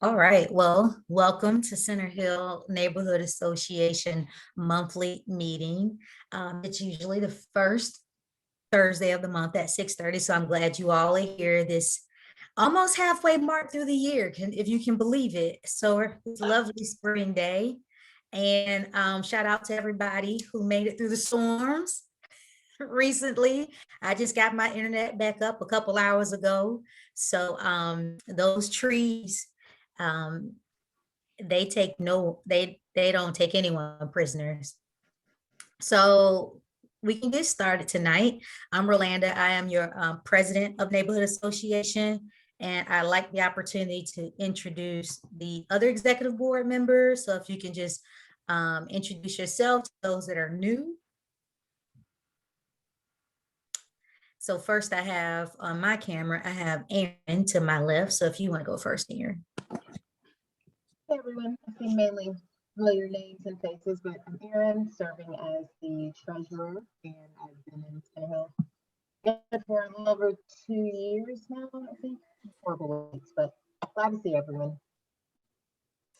All right, well, welcome to Center Hill Neighborhood Association monthly meeting. It's usually the first Thursday of the month at 6:30, so I'm glad you all are here this almost halfway mark through the year, if you can believe it. So it's a lovely spring day. And shout out to everybody who made it through the storms recently. I just got my internet back up a couple hours ago. So those trees, um, they don't take anyone prisoners. So we can get started tonight. I'm Rolanda. I am your president of Neighborhood Association, and I like the opportunity to introduce the other executive board members. So if you can just introduce yourself to those that are new. So first I have on my camera, I have Aaron to my left. So if you want to go first, Aaron. Hey everyone, I see mainly familiar names and faces, but I'm Erin, serving as the treasurer, and I've been in Center Hill for a little over 2 years now, I think. Horrible weeks, but glad to see everyone.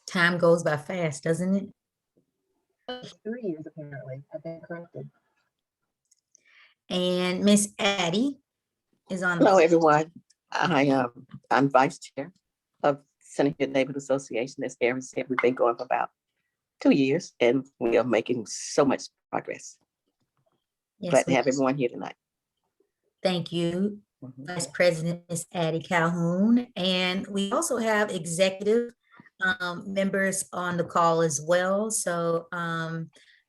Time goes by fast, doesn't it? It's 3 years apparently. I've been corrected. And Miss Addie is on. Hello, everyone. I'm vice chair of Center Hill Neighborhood Association. As Aaron said, we've been going for about 2 years, and we are making so much progress. Yes, glad to have everyone here tonight. Thank you, Vice President Ms. Addie Calhoun. And we also have executive members on the call as well. So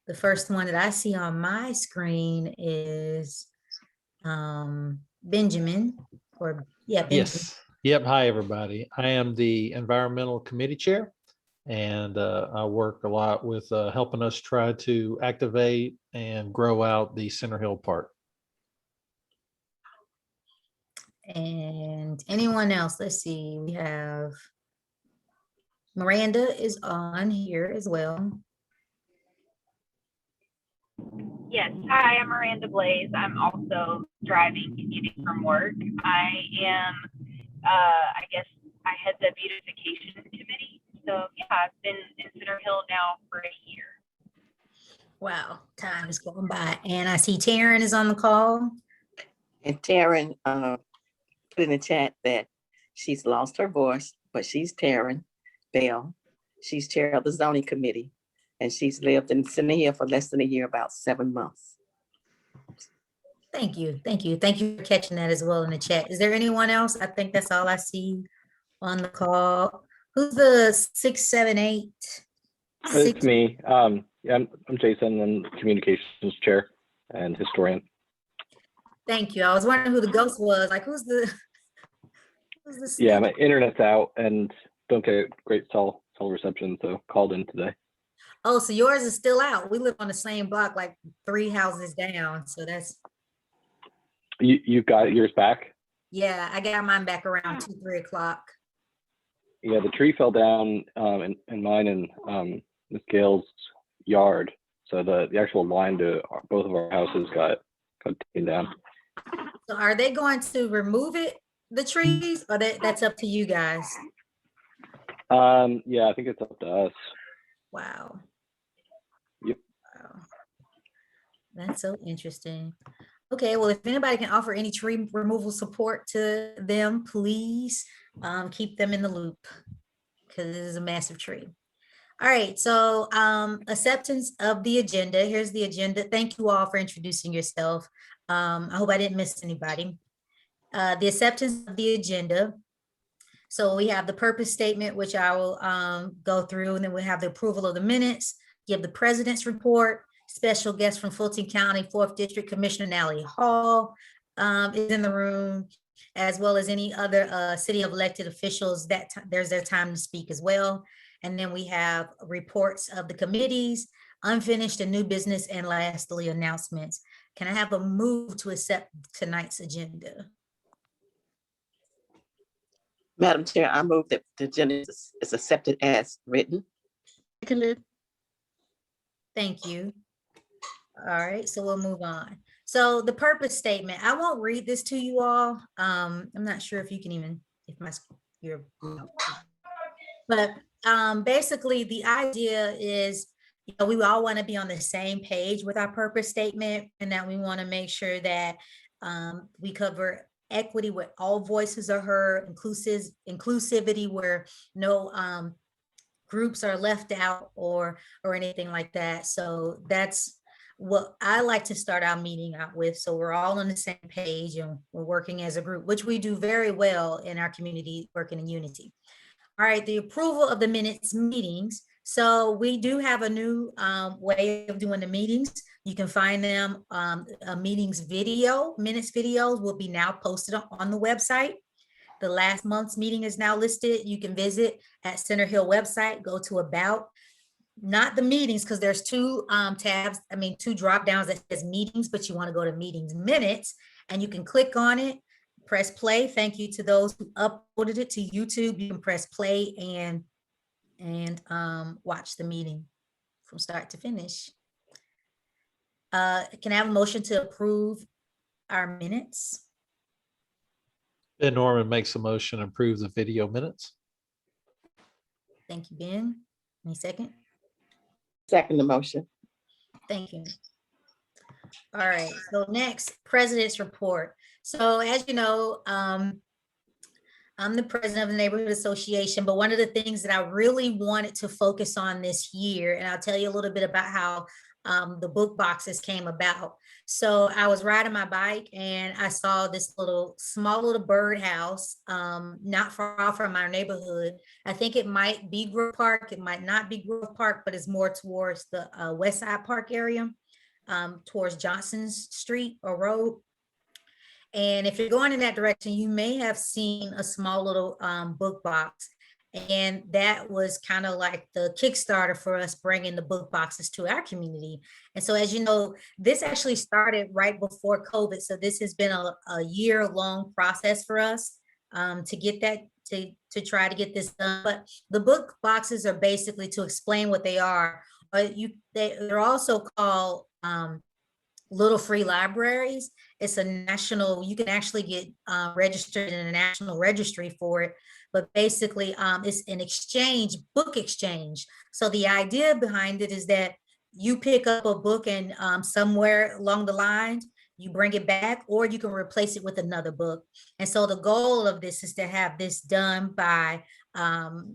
the first one that I see on my screen is Benjamin, Benjamin. Yes. Yep. Hi, everybody. I am the environmental committee chair, and I work a lot with helping us try to activate and grow out the Center Hill Park. And anyone else? Let's see. We have Miranda is on here as well. Yes, hi, I'm Miranda Blaze. I'm also driving, commuting from work. I am, I guess, I head the beautification committee. So yeah, I've been in Center Hill now for a year. Wow, time is going by. And I see Taryn is on the call. And Taryn put in the chat that she's lost her voice, but she's Taryn Bell. She's chair of the zoning committee, and she's lived in Center Hill for less than a year, about 7 months. Thank you. Thank you. Thank you for catching that as well in the chat. Is there anyone else? I think that's all I see on the call. Who's the 678? It's me. Yeah, I'm Jason. I'm the communications chair and historian. Thank you. I was wondering who the ghost was. Like, who's the Yeah, my internet's out and don't get great cell reception, so called in today. Oh, so yours is still out. We live on the same block, like 3 houses down. So that's. You got yours back? Yeah, I got mine back around 2, 3 o'clock. Yeah, the tree fell down in mine and Miss Gale's yard. So the actual line to both of our houses got taken down. So are they going to remove the trees, or that's up to you guys? Yeah, I think it's up to us. Wow. Yep. Wow. That's so interesting. Okay, well, if anybody can offer any tree removal support to them, please keep them in the loop, because it is a massive tree. All right, so acceptance of the agenda. Here's the agenda. Thank you all for introducing yourself. I hope I didn't miss anybody. The acceptance of the agenda. So we have the purpose statement, which I will go through, and then we have the approval of the minutes, give the president's report. Special guest from Fulton County, 4th District Commissioner Nally Hall is in the room, as well as any other city elected officials that there's their time to speak as well. And then we have reports of the committees, unfinished and new business, and lastly, announcements. Can I have a move to accept tonight's agenda? Madam Chair, I move that the agenda is accepted as written. Thank you. All right, so we'll move on. So the purpose statement, I won't read this to you all. I'm not sure if you can even, if your but basically the idea is, we all want to be on the same page with our purpose statement, and that we want to make sure that we cover equity where all voices are heard, inclusivity where no groups are left out or anything like that. So that's what I like to start our meeting out with. So we're all on the same page and we're working as a group, which we do very well in our community, working in unity. All right, the approval of the minutes meetings. So we do have a new way of doing the meetings. You can find them, minutes videos will be now posted on the website. The last month's meeting is now listed. You can visit at Center Hill website, go to about, not the meetings, because there's two tabs, two drop downs that says meetings, but you want to go to meetings minutes, and you can click on it, press play. Thank you to those who uploaded it to YouTube. You can press play and watch the meeting from start to finish. Can I have a motion to approve our minutes? Ben Norman makes a motion to approve the video minutes. Thank you, Ben. Any second? Second the motion. Thank you. All right, so next, President's report. So as you know, I'm the president of the Neighborhood Association, but one of the things that I really wanted to focus on this year, and I'll tell you a little bit about how the book boxes came about. So I was riding my bike and I saw this small little birdhouse, not far off from our neighborhood. I think it might be Grove Park, it might not be Grove Park, but it's more towards the West Side Park area, towards Johnson's Street or Road. And if you're going in that direction, you may have seen a small little book box. And that was kind of like the Kickstarter for us bringing the book boxes to our community. And so, as you know, this actually started right before COVID. So this has been a year-long process for us to get that, to try to get this done. But the book boxes are basically to explain what they are. They're also called Little Free Libraries. It's a national, you can actually get registered in a national registry for it. But basically, it's an book exchange. So the idea behind it is that you pick up a book and somewhere along the lines, you bring it back, or you can replace it with another book. And so the goal of this is to have this done by the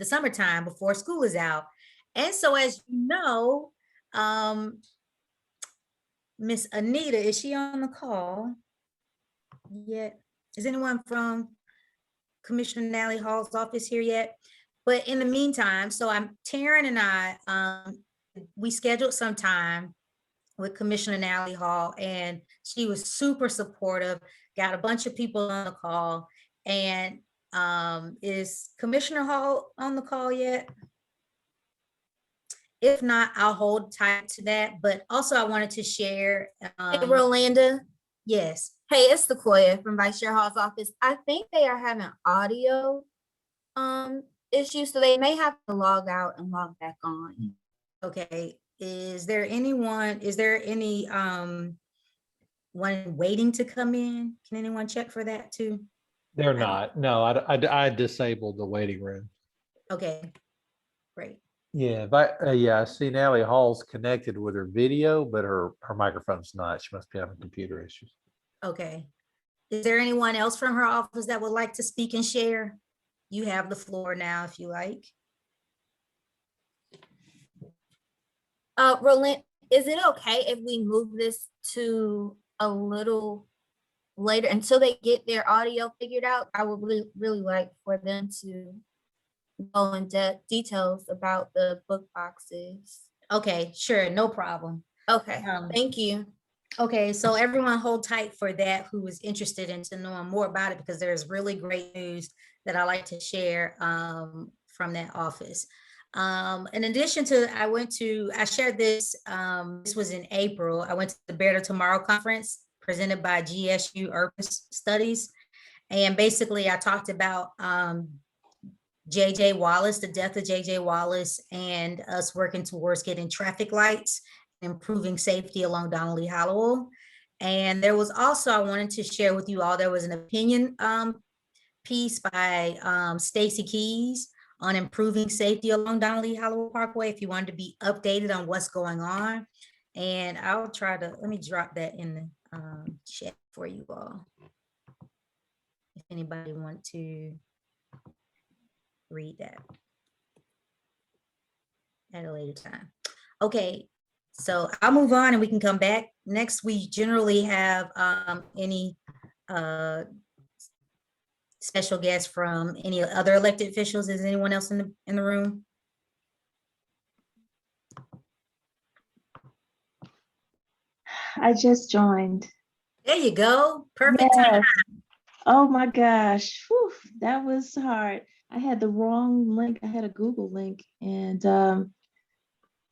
summertime before school is out. And so, as you know, Miss Anita, is she on the call yet? Is anyone from Commissioner Nally Hall's office here yet? But in the meantime, so Taryn and I, we scheduled some time with Commissioner Nally Hall, and she was super supportive, got a bunch of people on the call. And is Commissioner Hall on the call yet? If not, I'll hold tight to that. But also I wanted to share. Hey, Rolanda. Yes. Hey, it's Sequoia from Vice Chair Hall's office. I think they are having audio issues, so they may have to log out and log back on. Okay. Is there any one waiting to come in? Can anyone check for that too? They're not. No, I disabled the waiting room. Okay, great. Yeah, I see Natalie Hall's connected with her video, but her microphone's not. She must be having computer issues. Okay. Is there anyone else from her office that would like to speak and share? You have the floor now if you like. Roland, is it okay if we move this to a little later until they get their audio figured out? I would really like for them to go into details about the book boxes. Okay, sure, no problem. Okay, thank you. Okay, so everyone hold tight for that who is interested in knowing more about it, because there's really great news that I like to share from that office. In addition to, I shared this, this was in April. I went to the Better Tomorrow conference presented by GSU Urban Studies. And basically I talked about J.J. Wallace, the death of J.J. Wallace, and us working towards getting traffic lights, improving safety along Donnelly Hollow. And there was also, I wanted to share with you all, there was an opinion piece by Stacy Keys on improving safety along Donnelly Holloway Parkway, if you wanted to be updated on what's going on. And I'll try to, let me drop that in the chat for you all. If anybody want to read that at a later time. Okay, so I'll move on and we can come back. Next, we generally have any special guests from any other elected officials. Is anyone else in the room? I just joined. There you go. Perfect time. Yes. Oh my gosh. Whew, that was hard. I had the wrong link. I had a Google link. And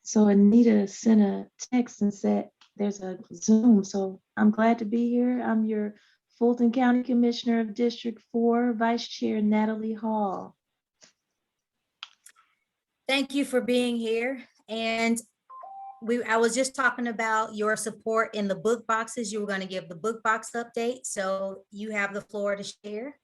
so Anita sent a text and said there's a Zoom. So I'm glad to be here. I'm your Fulton County Commissioner of District 4, Vice Chair Natalie Hall. Thank you for being here. And I was just talking about your support in the book boxes. You were going to give the book box update. So you have the floor to share.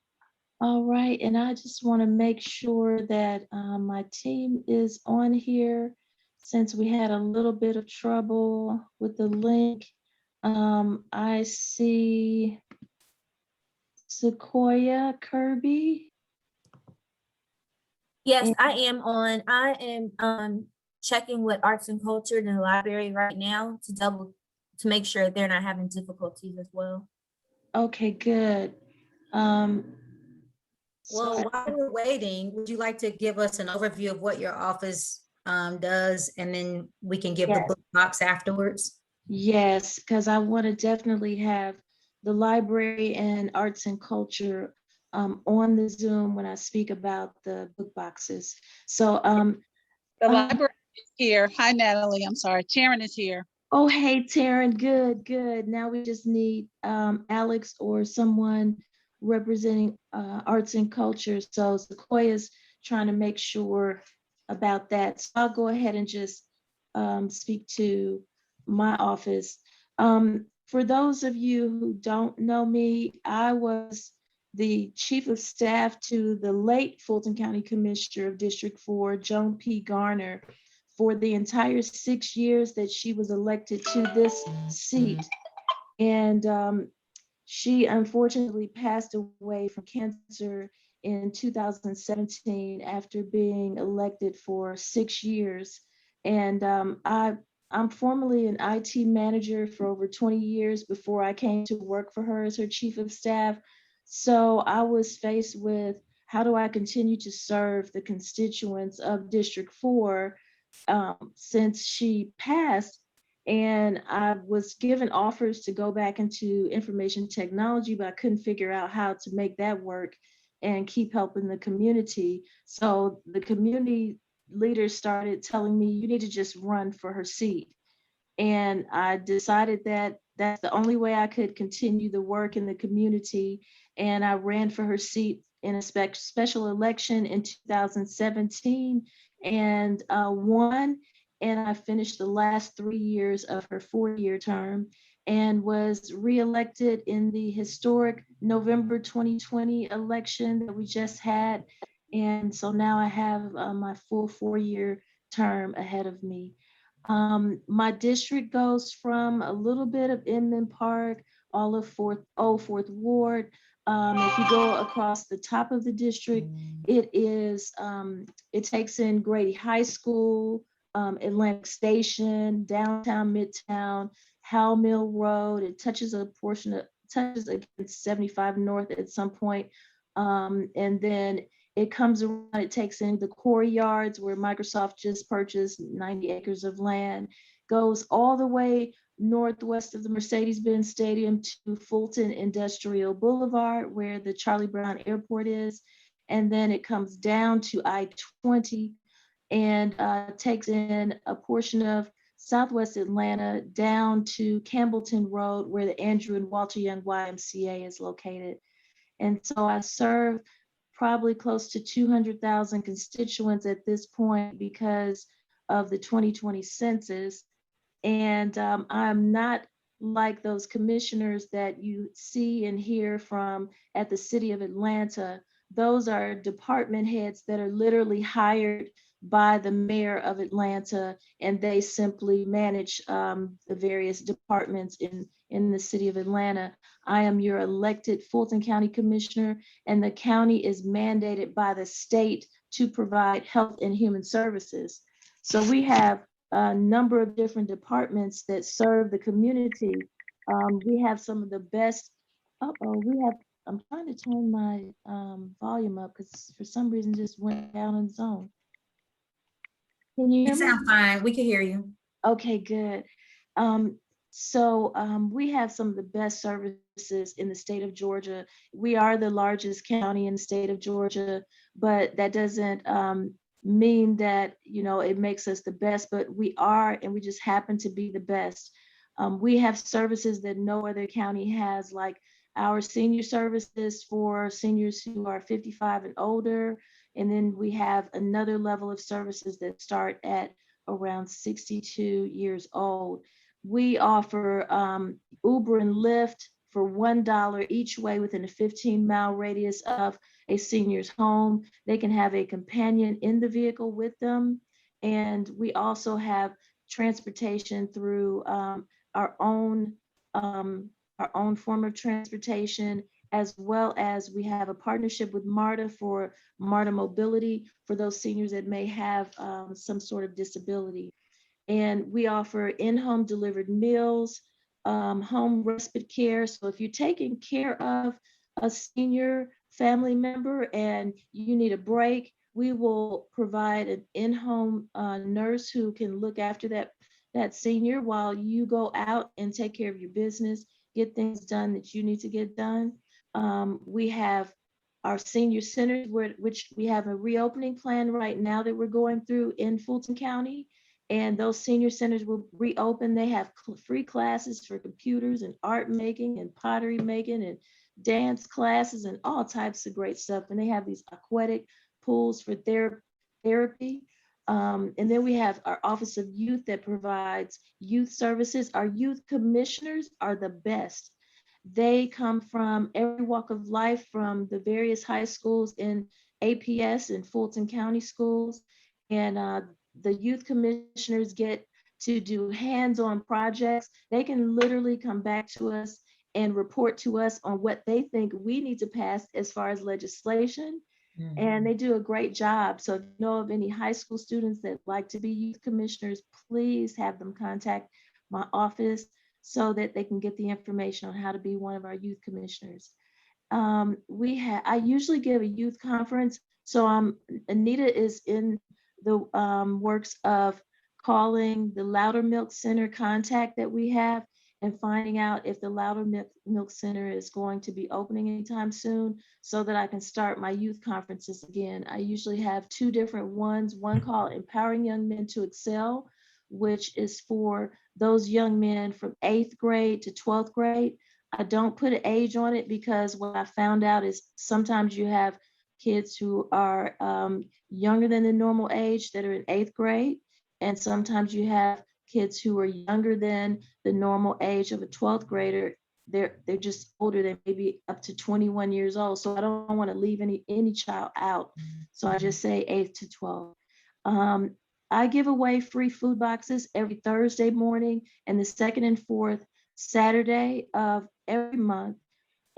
All right, and I just want to make sure that my team is on here since we had a little bit of trouble with the link. I see Sequoia Kirby. Yes, And- I am on. I am checking with arts and culture in the library right now to make sure they're not having difficulties as well. Okay, good. Well, while we're waiting, would you like to give us an overview of what your office does, and then we can give the Yes. book box afterwards? Yes, because I want to definitely have the library and arts and culture on the Zoom when I speak about the book boxes. So The library is here. Hi, Natalie. I'm sorry. Taryn is here. oh, hey, Taryn, good, good. Now we just need Alex or someone representing arts and culture. So Sequoia's trying to make sure about that. So I'll go ahead and just speak to my office. For those of you who don't know me, I was the chief of staff to the late Fulton County Commissioner of District 4, Joan P. Garner, for the entire 6 years that she was elected to this seat. And she unfortunately passed away from cancer in 2017 after being elected for 6 years. And I'm formerly an IT manager for over 20 years before I came to work for her as her chief of staff. So I was faced with, how do I continue to serve the constituents of District 4 since she passed? And I was given offers to go back into information technology, but I couldn't figure out how to make that work and keep helping the community. So the community leaders started telling me, you need to just run for her seat. And I decided that that's the only way I could continue the work in the community. And I ran for her seat in a special election in 2017 and won. And I finished the last 3 years of her 4-year term and was reelected in the historic November 2020 election that we just had. And so now I have my full 4-year term ahead of me. My district goes from a little bit of Inman Park, all of Fourth Ward. If you go across the top of the district, it takes in Grady High School, Atlantic Station, downtown Midtown, Howell Mill Road. It touches against 75 North at some point. And then it comes around, it takes in the Corey Yards where Microsoft just purchased 90 acres of land, goes all the way northwest of the Mercedes-Benz Stadium to Fulton Industrial Boulevard where the Charlie Brown Airport is. And then it comes down to I-20 and takes in a portion of Southwest Atlanta down to Campbellton Road where the Andrew and Walter Young YMCA is located. And so I serve probably close to 200,000 constituents at this point because of the 2020 census. And I'm not like those commissioners that you see and hear from at the City of Atlanta. Those are department heads that are literally hired by the mayor of Atlanta, and they simply manage the various departments in the City of Atlanta. I am your elected Fulton County Commissioner, and the county is mandated by the state to provide health and human services. So we have a number of different departments that serve the community. We have some of the best, I'm trying to turn my volume up because for some reason just went down on its own. Can you You hear me? sound fine. We can hear you. Okay, good. We have some of the best services in the state of Georgia. We are the largest county in the state of Georgia, but that doesn't mean that, you know, it makes us the best, but we are, and we just happen to be the best. We have services that no other county has, like our senior services for seniors who are 55 and older. And then we have another level of services that start at around 62 years old. We offer Uber and Lyft for $1 each way within a 15-mile radius of a senior's home. They can have a companion in the vehicle with them. And we also have transportation through our own form of transportation, as well as we have a partnership with MARTA for MARTA Mobility for those seniors that may have some sort of disability. And we offer in-home delivered meals, home respite care. So if you're taking care of a senior family member and you need a break, we will provide an in-home nurse who can look after that senior while you go out and take care of your business, get things done that you need to get done. We have our senior centers, which we have a reopening plan right now that we're going through in Fulton County. And those senior centers will reopen. They have free classes for computers and art making and pottery making and dance classes and all types of great stuff. And they have these aquatic pools for therapy. And then we have our Office of Youth that provides youth services. Our youth commissioners are the best. They come from every walk of life, from the various high schools in APS and Fulton County schools. And the youth commissioners get to do hands-on projects. They can literally come back to us and report to us on what they think we need to pass as far as legislation. And they do a great job. So if you know of any high school students that like to be youth commissioners, please have them contact my office so that they can get the information on how to be one of our youth commissioners. I usually give a youth conference. So Anita is in the works of calling the Loudermilk Center contact that we have and finding out if the Loudermilk Center is going to be opening anytime soon so that I can start my youth conferences again. I usually have two different ones, one called Empowering Young Men to Excel, which is for those young men from 8th grade to 12th grade. I don't put an age on it because what I found out is sometimes you have kids who are younger than the normal age that are in 8th grade. And sometimes you have kids who are younger than the normal age of a 12th grader. They're just older than maybe up to 21 years old. So I don't want to leave any child out. So I just say 8 to 12. I give away free food boxes every Thursday morning and the second and fourth Saturday of every month.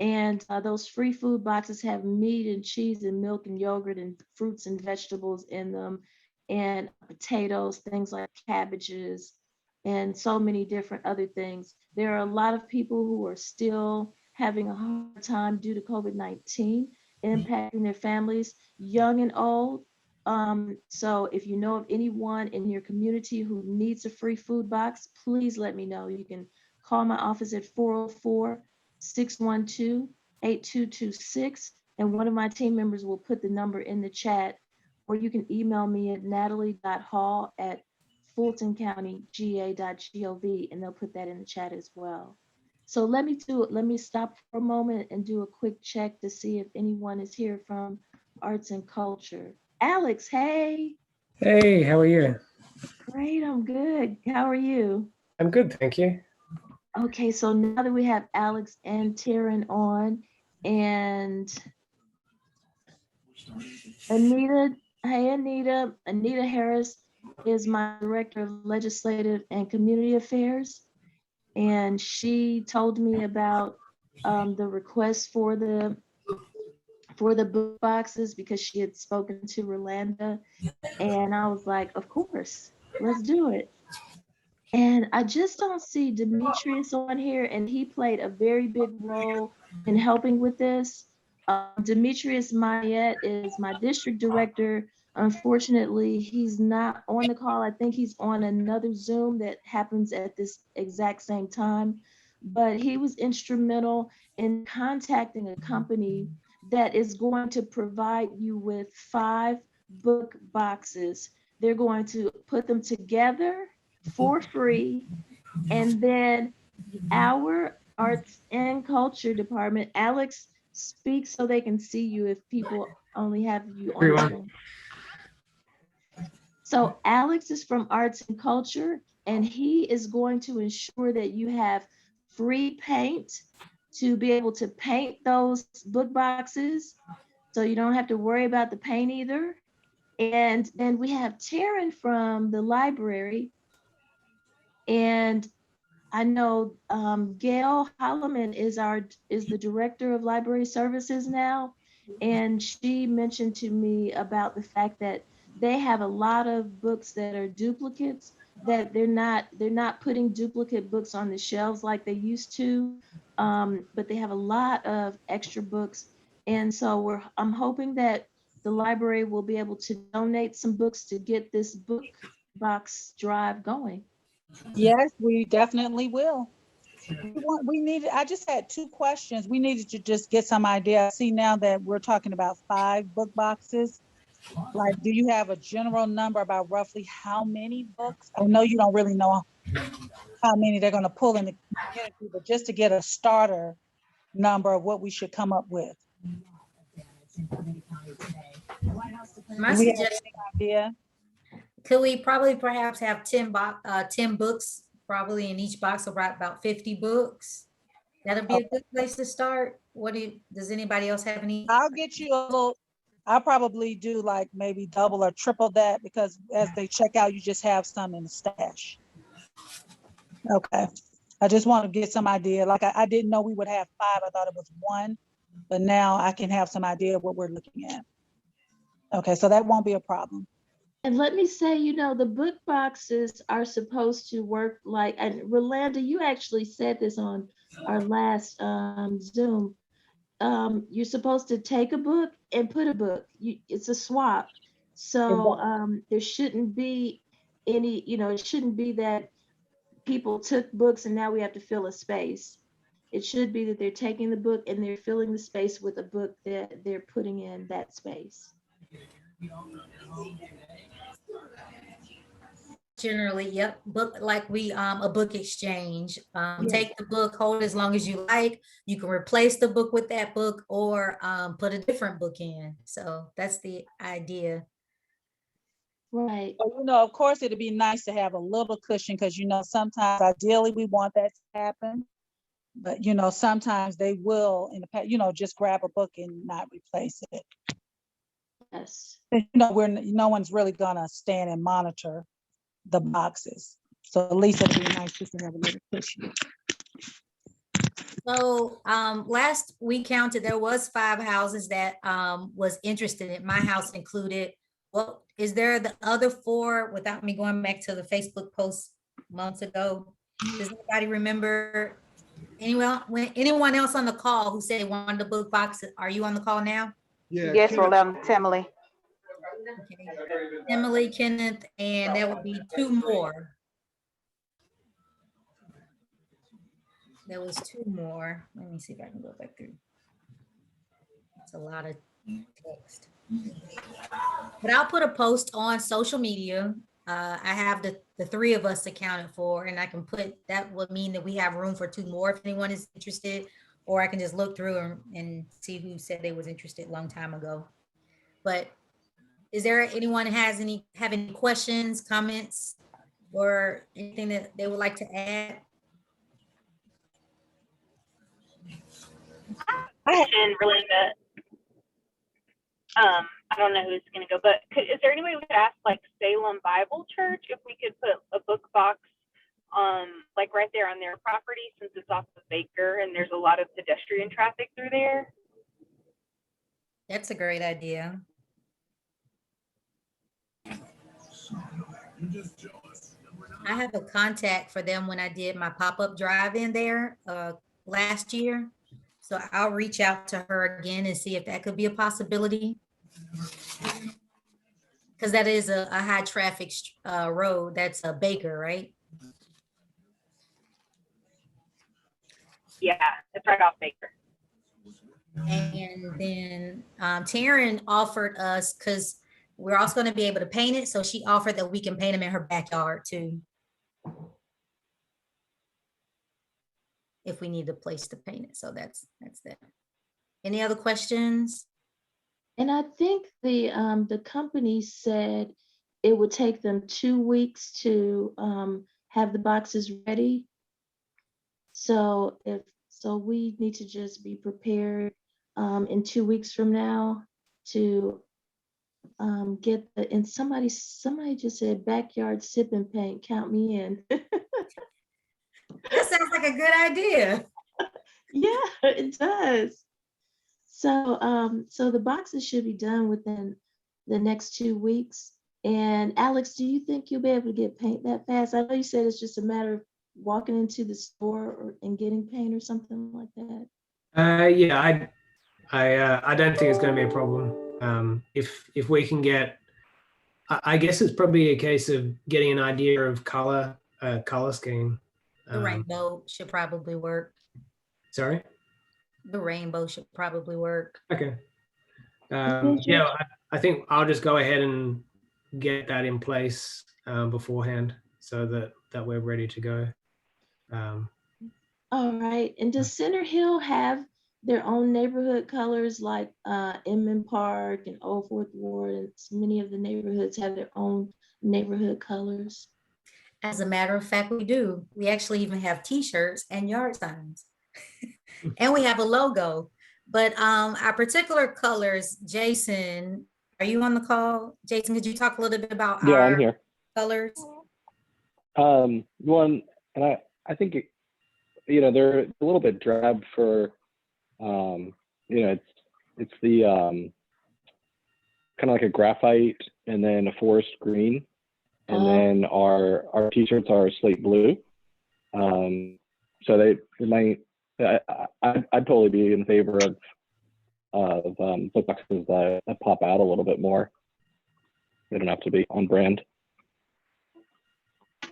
And those free food boxes have meat and cheese and milk and yogurt and fruits and vegetables in them, and potatoes, things like cabbages, and so many different other things. There are a lot of people who are still having a hard time due to COVID-19 impacting their families, young and old. So if you know of anyone in your community who needs a free food box, please let me know. You can call my office at 404-612-8226, and one of my team members will put the number in the chat, or you can email me at natalie.hall@fultoncountyga.gov, and they'll put that in the chat as well. So let me stop for a moment and do a quick check to see if anyone is here from Arts and Culture. Alex, hey. Hey, how are you? Great, I'm good. How are you? I'm good, thank you. Okay, so now that we have Alex and Taryn on, and Anita, hey Anita, Anita Harris is my Director of Legislative and Community Affairs. And she told me about the request for the book boxes because she had spoken to Rolanda. And I was like, of course, let's do it. And I just don't see Demetrius on here, and he played a very big role in helping with this. Demetrius Mayette is my district director. Unfortunately, he's not on the call. I think he's on another Zoom that happens at this exact same time. But he was instrumental in contacting a company that is going to provide you with 5 book boxes. They're going to put them together for free. And then our arts and culture department, Alex, speak so they can see you if people only have you on Zoom. So Alex is from arts and culture, and he is going to ensure that you have free paint to be able to paint those book boxes. So you don't have to worry about the paint either. And then we have Taryn from the library. And I know Gail Holloman is the director of library services now, and she mentioned to me about the fact that they have a lot of books that are duplicates, that they're not putting duplicate books on the shelves like they used to, but they have a lot of extra books, and so I'm hoping that the library will be able to donate some books to get this book box drive going. Yes, we definitely will. We needed, I just had 2 questions. We needed to just get some idea. I see now that we're talking about 5 book boxes. Like, do you have a general number about roughly how many books? I know you don't really know how many they're going to pull in the community, but just to get a starter number of what we should come up with. My Do we have suggestion, any idea? could we probably perhaps have 10 books, probably in each box, about 50 books? That'll be a good place to start. Does anybody else have any? I'll get you a little, I'll probably do like maybe double or triple that, because as they check out, you just have some in the stash. Okay. I just want to get some idea. Like I didn't know we would have 5. I thought it was 1, but now I can have some idea of what we're looking at. Okay, so that won't be a problem. And let me say, the book boxes are supposed to work like, and Rolanda, you actually said this on our last Zoom. You're supposed to take a book and put a book. It's a swap. So there shouldn't be any, it shouldn't be that people took books and now we have to fill a space. It should be that they're taking the book and they're filling the space with a book that they're putting in that space. Generally, yep, book like a book exchange. Yeah. Take the book, hold it as long as you like. You can replace the book with that book or put a different book in. So that's the idea. Right. Of course, it'd be nice to have a little cushion because, sometimes ideally we want that to happen. But, sometimes they will in the past, just grab a book and not replace it. Yes. No one's really gonna stand and monitor the boxes. So at least it'd be nice just to have a little cushion. So last we counted, there was 5 houses that was interested in, my house included. Well, is there the other 4 without me going back to the Facebook post months ago? Does anybody remember anyone else on the call who said they wanted the book box? Are you on the call now? Yeah. Yes, Kenneth- Rolanda, Emily. Okay. Emily, Kenneth, and there will be 2 more. There was 2 more. Let me see if I can go back through. It's a lot of text. But I'll put a post on social media. I have the 3 of us accounted for, and I can put, that would mean that we have room for 2 more if anyone is interested, or I can just look through and see who said they was interested a long time ago. But is there anyone have any questions, comments, or anything that they would like to add? And really I don't know who's going to go, but is there any way we could ask like Salem Bible Church if we could put a book box like right there on their property, since it's off of Baker and there's a lot of pedestrian traffic through there? That's a great idea. I have a contact for them when I did my pop-up drive-in there last year. So I'll reach out to her again and see if that could be a possibility. Because that is a high traffic road. That's a Baker, right? Yeah, it's right off Baker. And then Taryn offered us, because we're also going to be able to paint it. So she offered that we can paint them in her backyard too, if we need a place to paint it. So that's that. Any other questions? And I think the company said it would take them 2 weeks to have the boxes ready. So we need to just be prepared in 2 weeks from now to get the, and somebody just said backyard sip and paint, count me in. That sounds like a good idea. Yeah, it does. So the boxes should be done within the next 2 weeks. And Alex, do you think you'll be able to get paint that fast? I know you said it's just a matter of walking into the store and getting paint or something like that. Yeah, I don't think it's going to be a problem. If we can get, I guess it's probably a case of getting an idea of color scheme. The rainbow should probably work. Sorry? The rainbow should probably work. Okay. Yeah, I think I'll just go ahead and get that in place beforehand so that we're ready to go. All right. And does Center Hill have their own neighborhood colors, like Inman Park and Old Fourth Ward, and many of the neighborhoods have their own neighborhood colors? As a matter of fact, we do. We actually even have T-shirts and yard signs. And we have a logo. But our particular colors, Jason, are you on the call? Jason, could you talk a little bit about Yeah, our I'm here. colors? One, and I think, they're a little bit drab for, it's the kind of like a graphite and then a forest green. And then our T-shirts are slate blue. So it might, I'd totally be in favor of book boxes that pop out a little bit more. They don't have to be on brand.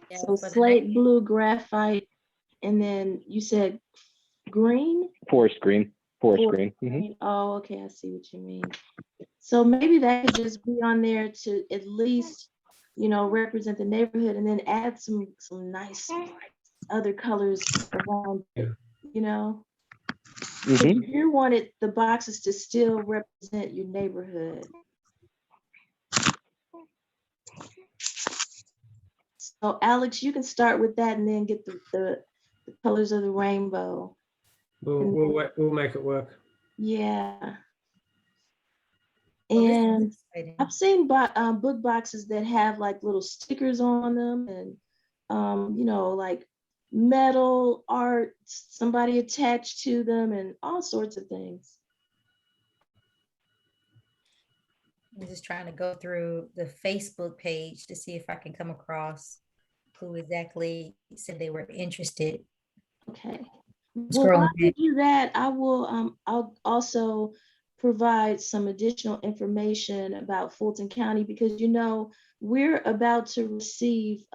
Yeah, So slate blue, graphite, and then you said green? Forest green. Forest green. Green. Oh, okay, I see what you mean. So maybe that could just be on there to at least, represent the neighborhood, and then add some nice other colors around it, But you wanted the boxes to still represent your neighborhood. So Alex, you can start with that and then get the colors of the rainbow. We'll make it work. Yeah. Well, And this is exciting. I've seen book boxes that have like little stickers on them and, like metal art, somebody attached to them and all sorts of things. I'm just trying to go through the Facebook page to see if I can come across who exactly said they were interested. Okay. Scrolling Well, while you back. do that, I'll also provide some additional information about Fulton County because we're about to receive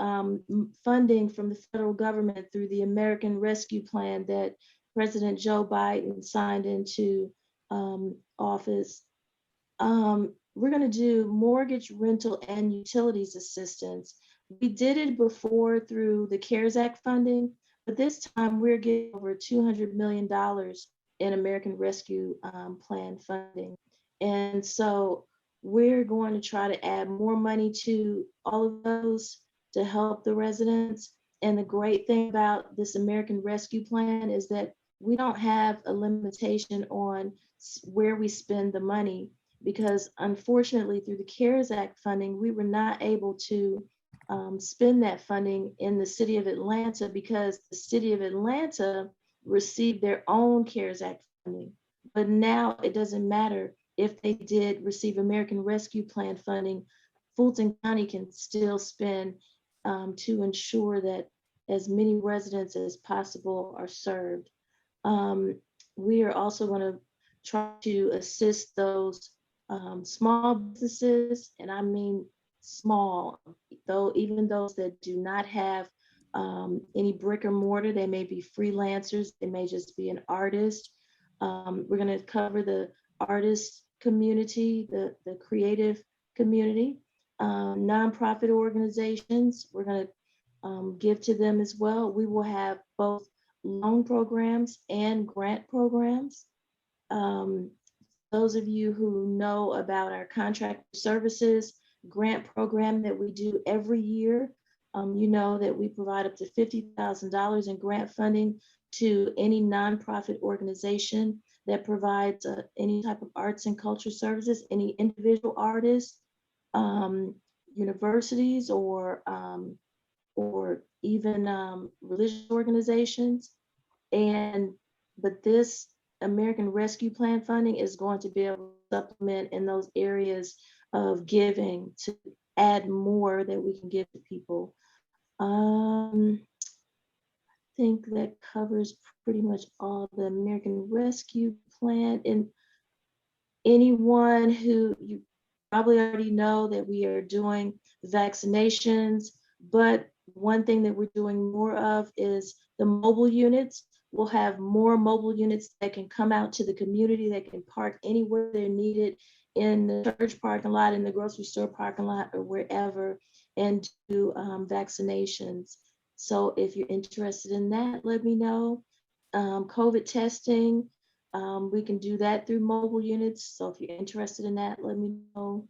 funding from the federal government through the American Rescue Plan that President Joe Biden signed into office. We're going to do mortgage, rental, and utilities assistance. We did it before through the CARES Act funding, but this time we're getting over $200 million in American Rescue Plan funding. And so we're going to try to add more money to all of those to help the residents. And the great thing about this American Rescue Plan is that we don't have a limitation on where we spend the money, because unfortunately through the CARES Act funding, we were not able to spend that funding in the city of Atlanta because the city of Atlanta received their own CARES Act funding. But now it doesn't matter if they did receive American Rescue Plan funding, Fulton County can still spend to ensure that as many residents as possible are served. We are also going to try to assist those small businesses, and I mean small, though even those that do not have any brick or mortar. They may be freelancers, they may just be an artist. We're going to cover the artist community, the creative community, nonprofit organizations. We're going to give to them as well. We will have both loan programs and grant programs. Those of you who know about our contract services grant program that we do every year, you know that we provide up to $50,000 in grant funding to any nonprofit organization that provides any type of arts and culture services, any individual artists, universities, or even religious organizations. But this American Rescue Plan funding is going to be able to supplement in those areas of giving to add more that we can give to people. I think that covers pretty much all the American Rescue Plan. And anyone who, you probably already know that we are doing vaccinations, but one thing that we're doing more of is the mobile units. We'll have more mobile units that can come out to the community, that can park anywhere they're needed, in the church parking lot, in the grocery store parking lot, or wherever, and do vaccinations. So if you're interested in that, let me know. COVID testing, we can do that through mobile units. So if you're interested in that, let me know.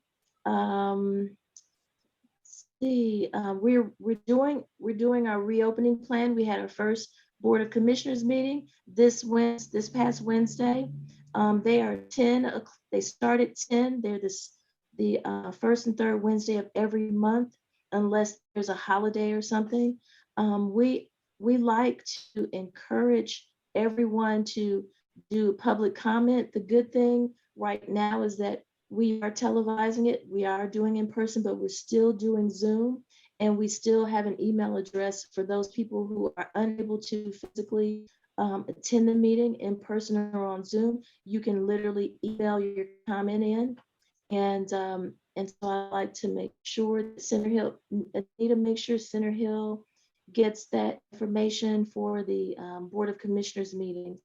We're doing our reopening plan. We had our first Board of Commissioners meeting this past Wednesday. They are 10. They start at 10. They're the first and third Wednesday of every month, unless there's a holiday or something. We like to encourage everyone to do public comment. The good thing right now is that we are televising it. We are doing in person, but we're still doing Zoom, and we still have an email address for those people who are unable to physically attend the meeting in person or on Zoom. You can literally email your comment in, and so I like to make sure that I need to make sure Center Hill gets that information for the Board of Commissioners meetings,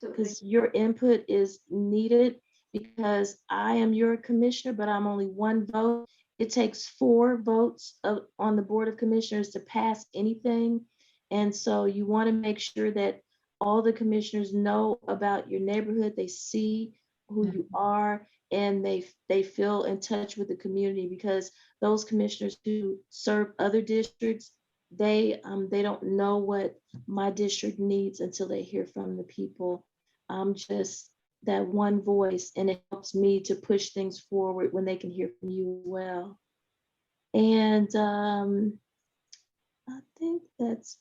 because your input is needed, because I am your commissioner, but I'm only one vote. It takes 4 votes on the Board of Commissioners to pass anything. And so you want to make sure that all the commissioners know about your neighborhood, they see who you are, and they feel in touch with the community, because those commissioners who serve other districts, they don't know what my district needs until they hear from the people. I'm just that one voice, and it helps me to push things forward when they can hear from you as well. And I think that's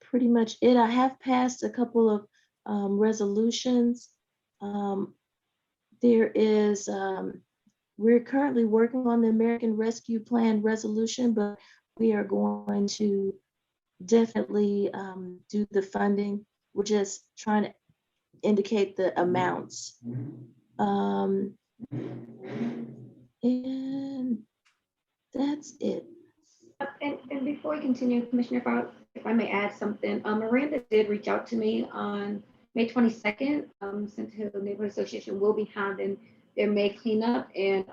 pretty much it. I have passed a couple of resolutions. There is, we're currently working on the American Rescue Plan resolution, but we are going to definitely do the funding. We're just trying to indicate the amounts. And that's it. And before we continue, Commissioner, if I may add something, Miranda did reach out to me on May 22nd. Center Hill Neighborhood Association will be having their May cleanup, and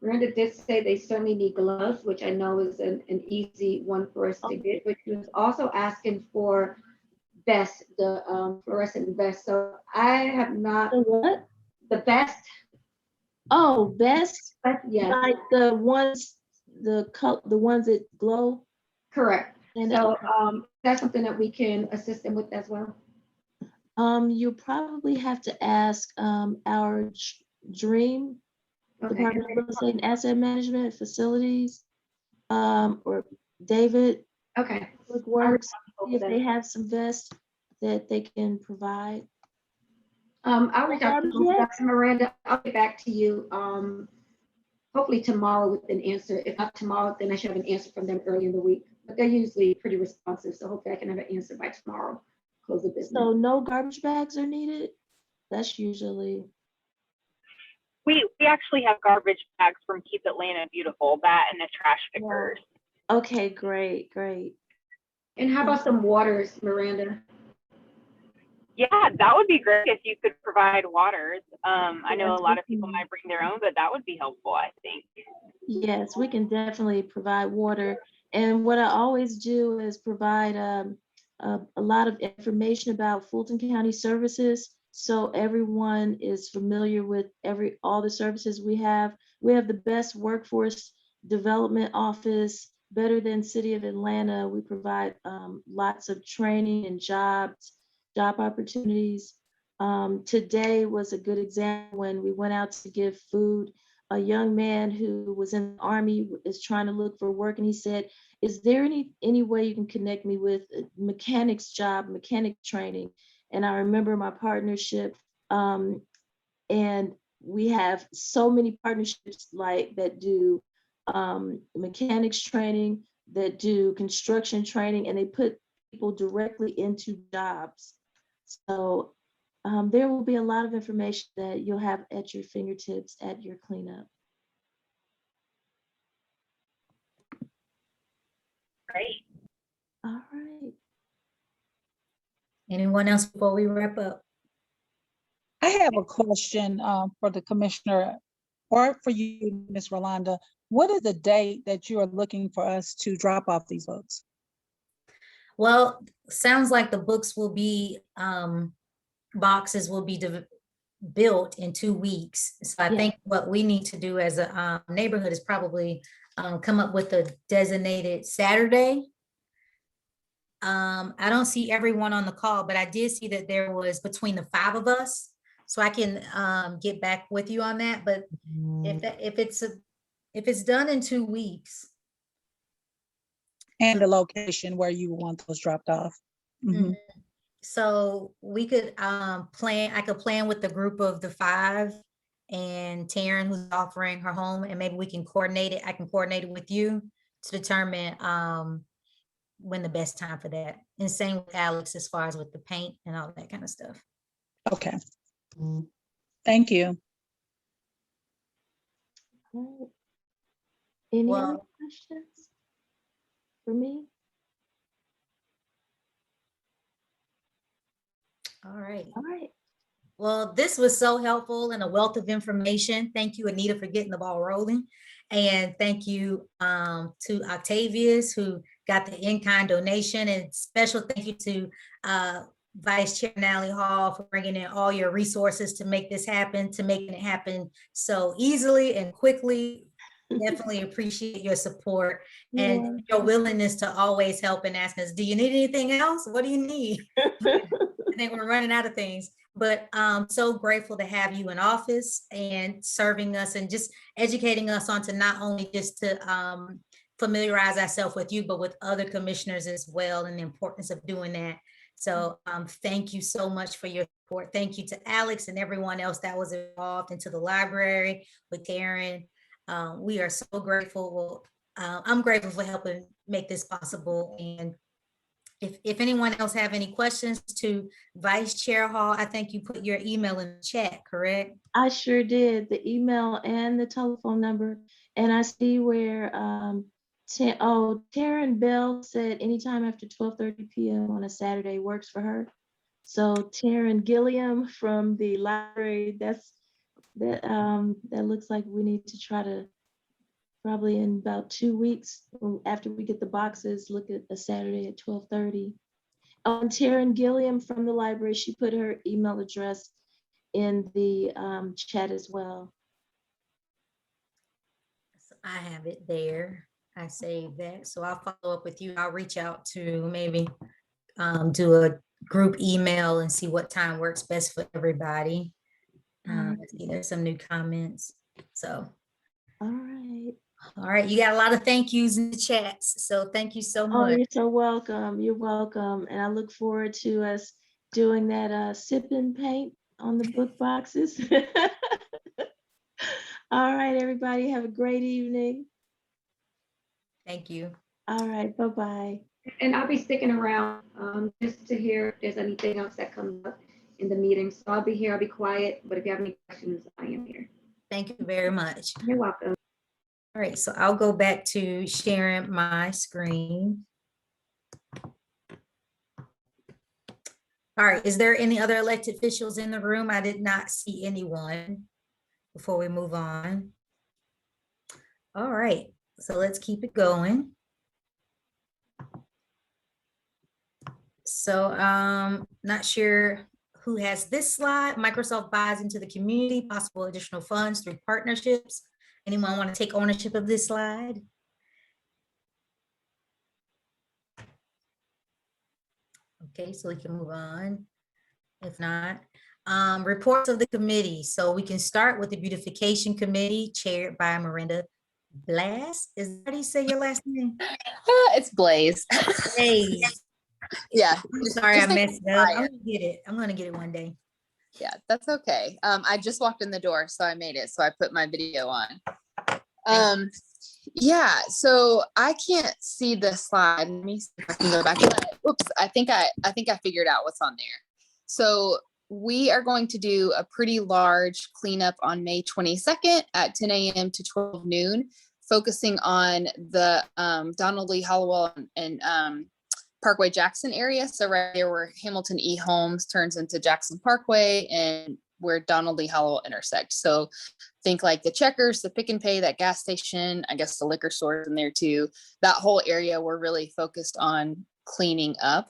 Miranda did say they certainly need gloves, which I know is an easy one for us to get, but she was also asking for vests, the fluorescent vests. So I have not. The what? The vest. Oh, vest? Yes. Like the ones that glow? Correct. And so that's something that we can assist them with as well. You'll probably have to ask our Dream Okay. Department of Real Estate and Asset Management Facilities, or David Okay. Public I'll reach Works, out to both see of if they them. have some vests that they can provide. I'll reach out to Garbage both yet? Dr. Miranda. I'll get back to you, hopefully tomorrow with an answer. If not tomorrow, then I should have an answer from them early in the week. But they're usually pretty responsive, so hopefully I can have an answer by tomorrow. Close the business. So no garbage bags are needed? That's usually, We actually have garbage bags from Keep Atlanta Beautiful, that and the trash pickers. okay, great, great. And how about some waters, Miranda? Yeah, that would be great if you could provide waters. I know a Yes, lot we of people can. might bring their own, but that would be helpful, I think. Yes, we can definitely provide water. And what I always do is provide a lot of information about Fulton County services. So everyone is familiar with all the services we have. We have the best workforce development office, better than City of Atlanta. We provide lots of training and job opportunities. Today was a good example when we went out to give food. A young man who was in the Army is trying to look for work, and he said, is there any way you can connect me with a mechanic's job, mechanic training? And I remember my partnership, and we have so many partnerships like that do mechanics training, that do construction training, and they put people directly into jobs. So there will be a lot of information that you'll have at your fingertips at your cleanup. Great. All right. Anyone else before we wrap up? I have a question for the commissioner or for you, Ms. Rolanda. What is the date that you are looking for us to drop off these books? Well, sounds like the books will be, boxes will be built in 2 weeks. So I Yeah. think what we need to do as a neighborhood is probably come up with a designated Saturday. I don't see everyone on the call, but I did see that there was between the 5 of us. So I can get back with you on that. But if it's done in 2 weeks. And the location where you want those dropped off. Mhm. So we could I could plan with the group of the 5 and Taryn, who's offering her home, and maybe we can coordinate it. I can coordinate it with you to determine when the best time for that. And same with Alex as far as with the paint and all that kind of stuff. Okay. Thank you. All right. Any other Well, questions for me? all right. All right. Well, this was so helpful and a wealth of information. Thank you, Anita, for getting the ball rolling. And thank you to Octavius, who got the in-kind donation, and special thank you to Vice Chair Nally Hall for bringing in all your resources to make this happen, to making it happen so easily and quickly. Definitely appreciate your support and your willingness to always help and ask us, do you need anything else? What do you need? I think we're running out of things, but so grateful to have you in office and serving us and just educating us on to not only just to familiarize ourselves with you, but with other commissioners as well, and the importance of doing that. So thank you so much for your support. Thank you to Alex and everyone else that was involved, and to the library with Taryn. We are so grateful. I'm grateful for helping make this possible. And if anyone else have any questions to Vice Chair Hall, I think you put your email in the chat, correct? I sure did, the email and the telephone number. And I see where Taryn Bell said anytime after 12:30 p.m. on a Saturday works for her. So Taryn Gilliam from the library, that looks like we need to try to, probably in about 2 weeks after we get the boxes, look at a Saturday at 12:30. Taryn Gilliam from the library, she put her email address in the chat as well. So I have it there. I saved that. So I'll follow up with you. I'll reach out to maybe do group email and see what time works best for everybody. Let's see, there's some new comments. So, All right. all right, you got a lot of thank yous in the chats. So thank you so Oh, much. you're so welcome. You're welcome. And I look forward to us doing that sip and paint on the book boxes. All right, everybody, have a great evening. Thank you. All right, bye-bye. And I'll be sticking around just to hear if there's anything else that comes up in the meeting. So I'll be here, I'll be quiet, but if you have any questions, I am here. Thank you very much. You're welcome. All right, so I'll go back to sharing my screen. All right, is there any other elected officials in the room? I did not see anyone before we move on. All right, so let's keep it going. So not sure who has this slide. Microsoft buys into the community, possible additional funds through partnerships. Anyone want to take ownership of this slide? Okay, so we can move on. If not, reports of the committee. So we can start with the beautification committee chaired by Miranda Blaze. Is that how you say your last name? It's Blaze. Blaze. Yeah. I'm sorry, I just make messed it up. I'm fire. gonna get it. I'm gonna get it one day. Yeah, that's okay. I just walked in the door, so I made it. So I put my video on. Yeah, so I can't see the slide. Let me see if I can go back to that. Oops, I think I figured out what's on there. So we are going to do a pretty large cleanup on May 22nd at 10 a.m. to 12 noon, focusing on the Donald Lee Hollowell and Parkway Jackson area. So right there where Hamilton E. Holmes turns into Jackson Parkway and where Donald Lee Hollowell intersects. So think like the Checkers, the Pick and Pay, that gas station, I guess the liquor stores in there too. That whole area we're really focused on cleaning up.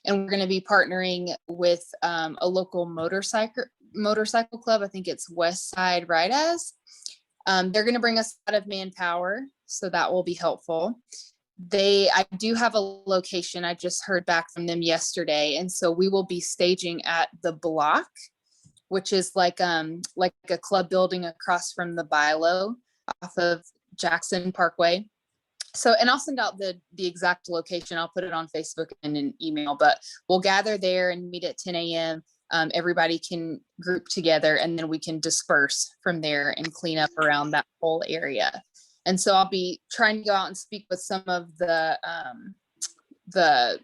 And we're going to be partnering with a local motorcycle club. I think it's West Side Ride As. They're going to bring us a lot of manpower, so that will be helpful. I do have a location. I just heard back from them yesterday. And so we will be staging at the Block, which is like a club building across from the Bilo off of Jackson Parkway. So, and I'll send out the exact location. I'll put it on Facebook and an email, but we'll gather there and meet at 10 a.m. Everybody can group together and then we can disperse from there and clean up around that whole area. And so I'll be trying to go out and speak with some of the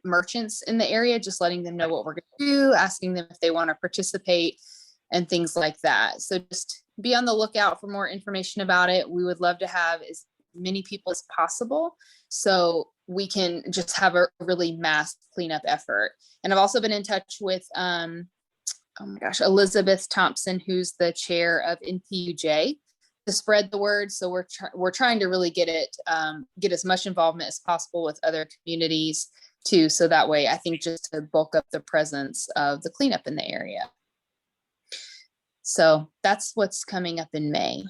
merchants in the area, just letting them know what we're going to do, asking them if they want to participate and things like that. So just be on the lookout for more information about it. We would love to have as many people as possible so we can just have a really mass cleanup effort. And I've also been in touch with oh my gosh, Elizabeth Thompson, who's the chair of NPUJ, to spread the word. So we're trying to really get as much involvement as possible with other communities too. So that way, I think just to bulk up the presence of the cleanup in the area. So that's what's coming up in May.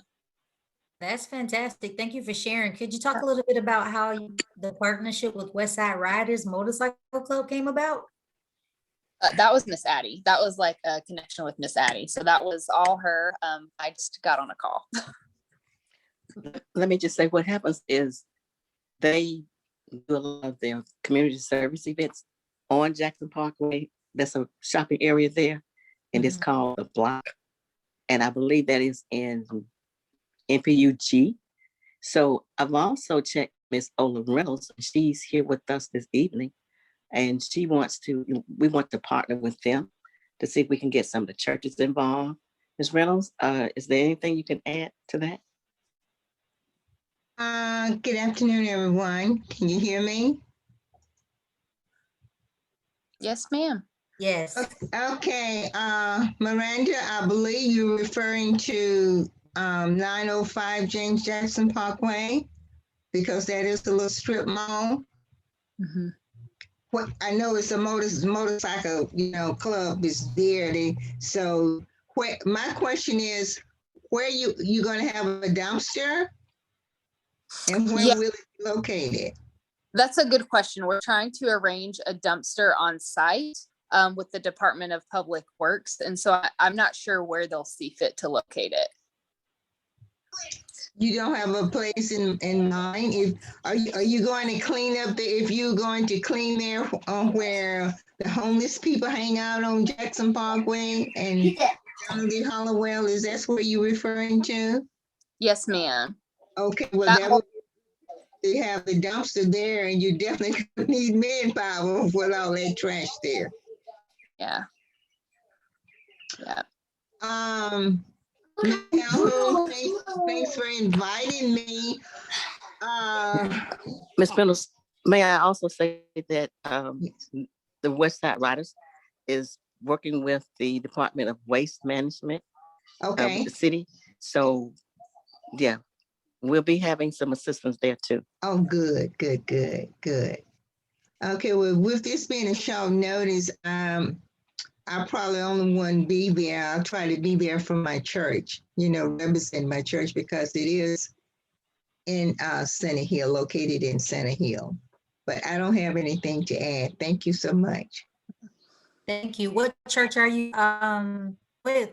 That's fantastic. Thank you for sharing. Could you talk a little bit about how the partnership with West Side Riders Motorcycle Club came about? That was Miss Addie. That was like a connection with Miss Addie. So that was all her. I just got on a call. Let me just say what happens is they do a lot of their community service events on Jackson Parkway. There's a shopping area there, and it's called the Block. And I believe that is in NPUG. So I've also checked Miss Ola Reynolds. She's here with us this evening. And we want to partner with them to see if we can get some of the churches involved. Ms. Reynolds, is there anything you can add to that? Good afternoon, everyone. Can you hear me? Yes, ma'am. Yes. Okay, Miranda, I believe you're referring to 905 James Jackson Parkway, because that is the little strip mall. Mm-hmm. What I know is a motorcycle, club is there. So my question is, where you gonna have a dumpster, and where will it be located? That's a good question. We're trying to arrange a dumpster on site. with the Department of Public Works. And so I'm not sure where they'll see fit to locate it. You don't have a place in mind? Are you going to clean up if you're going to clean there where the homeless people hang out on Jackson Parkway and Jonathan Hollowell? Is that where you're referring to? Yes, ma'am. Okay, well, That that would they have the dumpster there, and you definitely need manpower with all that trash there. Yeah. Yeah. Calhoun, thanks for inviting me. Ms. Reynolds, may I also say that the West Side Riders is working with the Department of Waste Management of the city. So yeah, we'll be having some assistance there too. Oh, good. Okay, well, with this being a short notice, I'll probably only one be there. I'll try to be there from my church, represent my church because it is in Center Hill, located in Center Hill. But I don't have anything to add. Thank you so much. Thank you. What church are you with?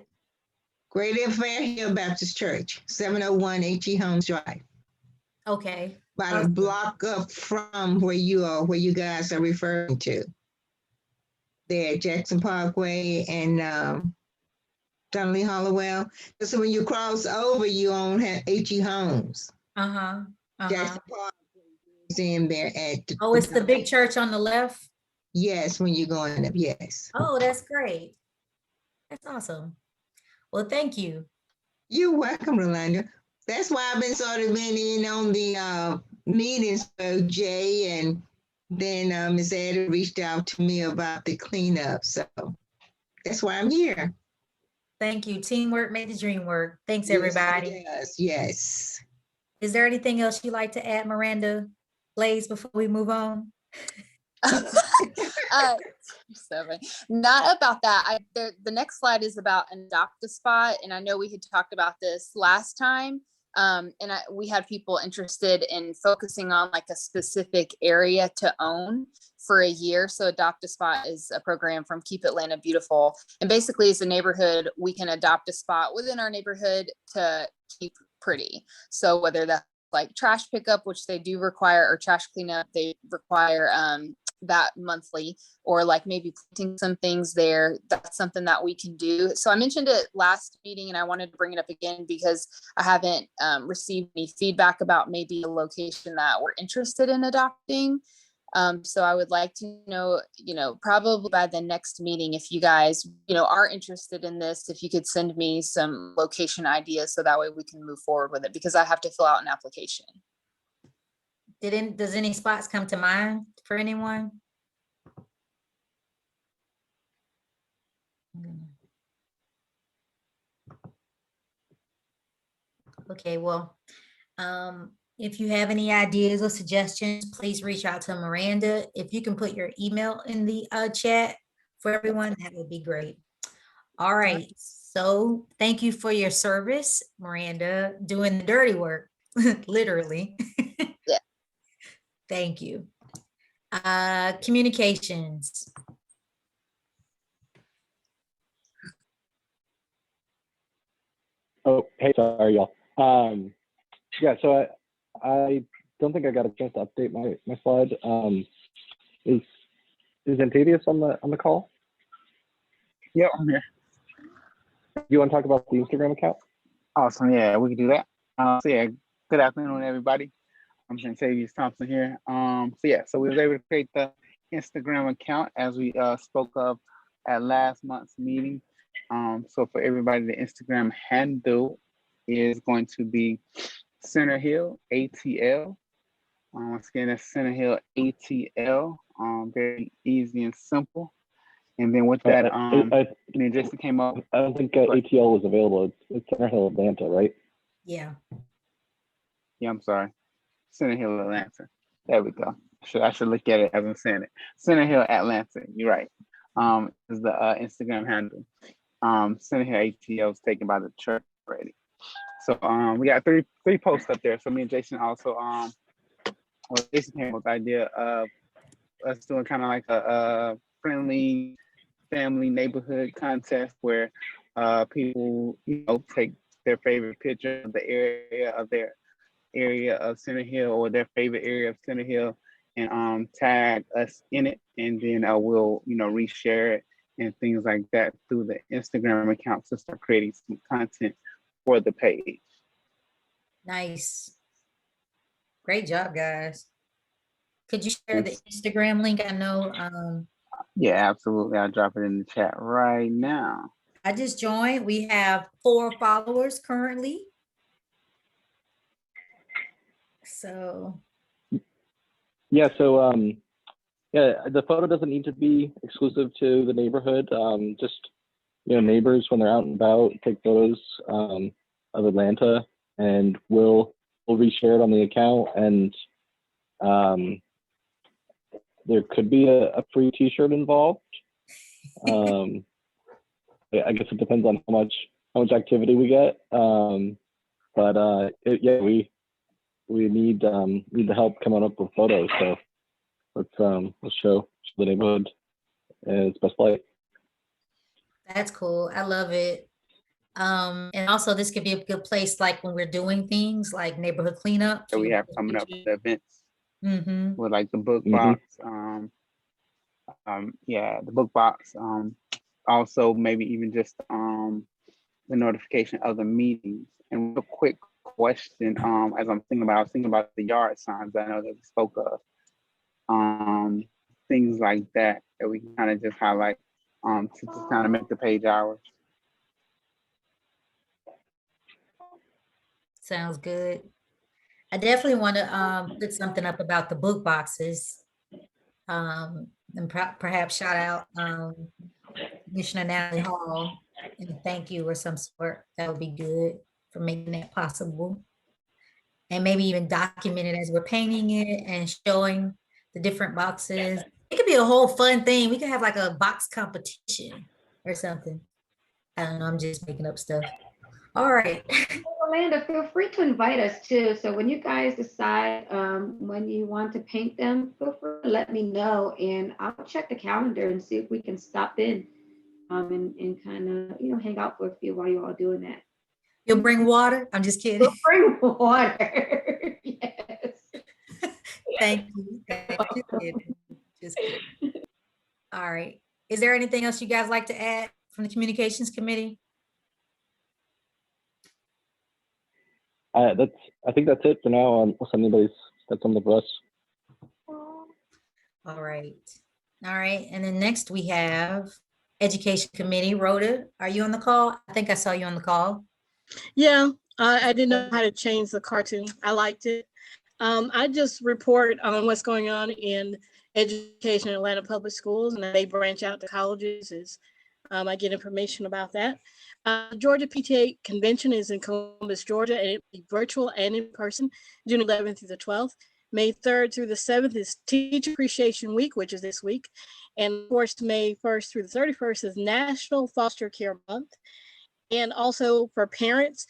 Greater Fair Hill Baptist Church, 701 H.E. Holmes Drive. Okay. About a block up from where you guys are referring to. There, Jackson Parkway and Donnelly Hollowell. So when you cross over, you own H.E. Holmes. Jackson Parkway is in there at the. Oh, it's the big church on the left? Yes, when you're going up, yes. Oh, that's great. That's awesome. Well, thank you. You're welcome, Rolanda. That's why I've been sort of been in on the meetings for Jay, and then Ms. Ada reached out to me about the cleanup. So that's why I'm here. Thank you. Teamwork made the dream work. Thanks, everybody. Yes. Is there anything else you'd like to add, Miranda Blaze, before we move on? Not about that. The next slide is about an adopt a spot, and I know we had talked about this last time. We had people interested in focusing on like a specific area to own for a year. So Adopt a Spot is a program from Keep Atlanta Beautiful, and basically as a neighborhood, we can adopt a spot within our neighborhood to keep pretty. So whether that's like trash pickup, which they do require, or trash cleanup, they require that monthly, or like maybe planting some things there. That's something that we can do. So I mentioned it last meeting, and I wanted to bring it up again because I haven't received any feedback about maybe a location that we're interested in adopting. So I would like to know, probably by the next meeting, if you guys, are interested in this, if you could send me some location ideas so that way we can move forward with it, because I have to fill out an application. Does any spots come to mind for anyone? Okay, well, if you have any ideas or suggestions, please reach out to Miranda. If you can put your email in the chat for everyone, that would be great. All right, so thank you for your service, Miranda, doing the dirty work, literally. Yeah. Thank you. Communications. Oh, hey, sorry, y'all. Yeah, so I don't think I got a chance to update my slide. Is Antavius on the call? Yeah, I'm here. You want to talk about the Instagram account? Awesome. Yeah, we can do that. So yeah, good afternoon, everybody. I'm Antavius Thompson here. So we was able to create the Instagram account as we spoke of at last month's meeting. So for everybody, the Instagram handle is going to be Center Hill ATL. Once again, that's Center Hill ATL. Very easy and simple. And then with that, Jason came up. I don't think ATL was available. It's Center Hill Atlanta, right? Yeah. Yeah, I'm sorry. Center Hill Atlanta. There we go. I should look at it as I'm saying it. Center Hill Atlanta. You're right. Is the Instagram handle. Center Hill ATL is taken by the church already. So we got three posts up there. So me and Jason also Jason came up with the idea of us doing kind of like a friendly family neighborhood contest where people, take their favorite picture of the area of Center Hill or their favorite area of Center Hill and tag us in it, and then we'll reshare it and things like that through the Instagram account to start creating some content for the page. Nice. Great job, guys. Could you share the Thanks. Instagram link? I know Yeah, absolutely. I'll drop it in the chat right now. I just joined. We have 4 followers currently. So Yeah, so the photo doesn't need to be exclusive to the neighborhood. Just neighbors when they're out and about take photos of Atlanta, and we'll reshare it on the account. And there could be a free T-shirt involved. I guess it depends on how much activity we get. We need the help coming up with photos. So let's show the neighborhood its best light. that's cool. I love it. And also this could be a good place, like when we're doing things like neighborhood cleanup. that we have coming up with the events Mm-hmm. with like the book box. The book box. Also maybe even just the notification of the meetings. And real quick question, as I was thinking about the yard signs I know that we spoke of. Things like that we can kind of just highlight to just kind of make the page ours. Sounds good. I definitely want to put something up about the book boxes. And perhaps shout out Commissioner Natalie Hall and thank you or some sort. That would be good for making that possible. And maybe even document it as we're painting it and showing the different boxes. It could be a whole fun thing. We could have like a box competition or something. I don't know, I'm just making up stuff. All right. Orlando, feel free to invite us too. So when you guys decide when you want to paint them, feel free to let me know and I'll check the calendar and see if we can stop in and kind of, hang out for a few while you're all doing that. You'll bring water? I'm just kidding. We'll bring water. Yes. Thank you. Just kidding. Just kidding. All right. Is there anything else you guys like to add from the communications committee? I think that's it for now. Unless anybody's got something for us. All right. All right. And then next we have Education Committee. Rhoda, are you on the call? I think I saw you on the call. Yeah, I didn't know how to change the cartoon. I liked it. I just report on what's going on in education in Atlanta Public Schools, and they branch out to colleges. I get information about that. Georgia PTA Convention is in Columbus, Georgia, and it'll be virtual and in person, June 11th through the 12th. May 3rd through the 7th is Teacher Appreciation Week, which is this week. And of course, May 1st through the 31st is National Foster Care Month. And also for parents,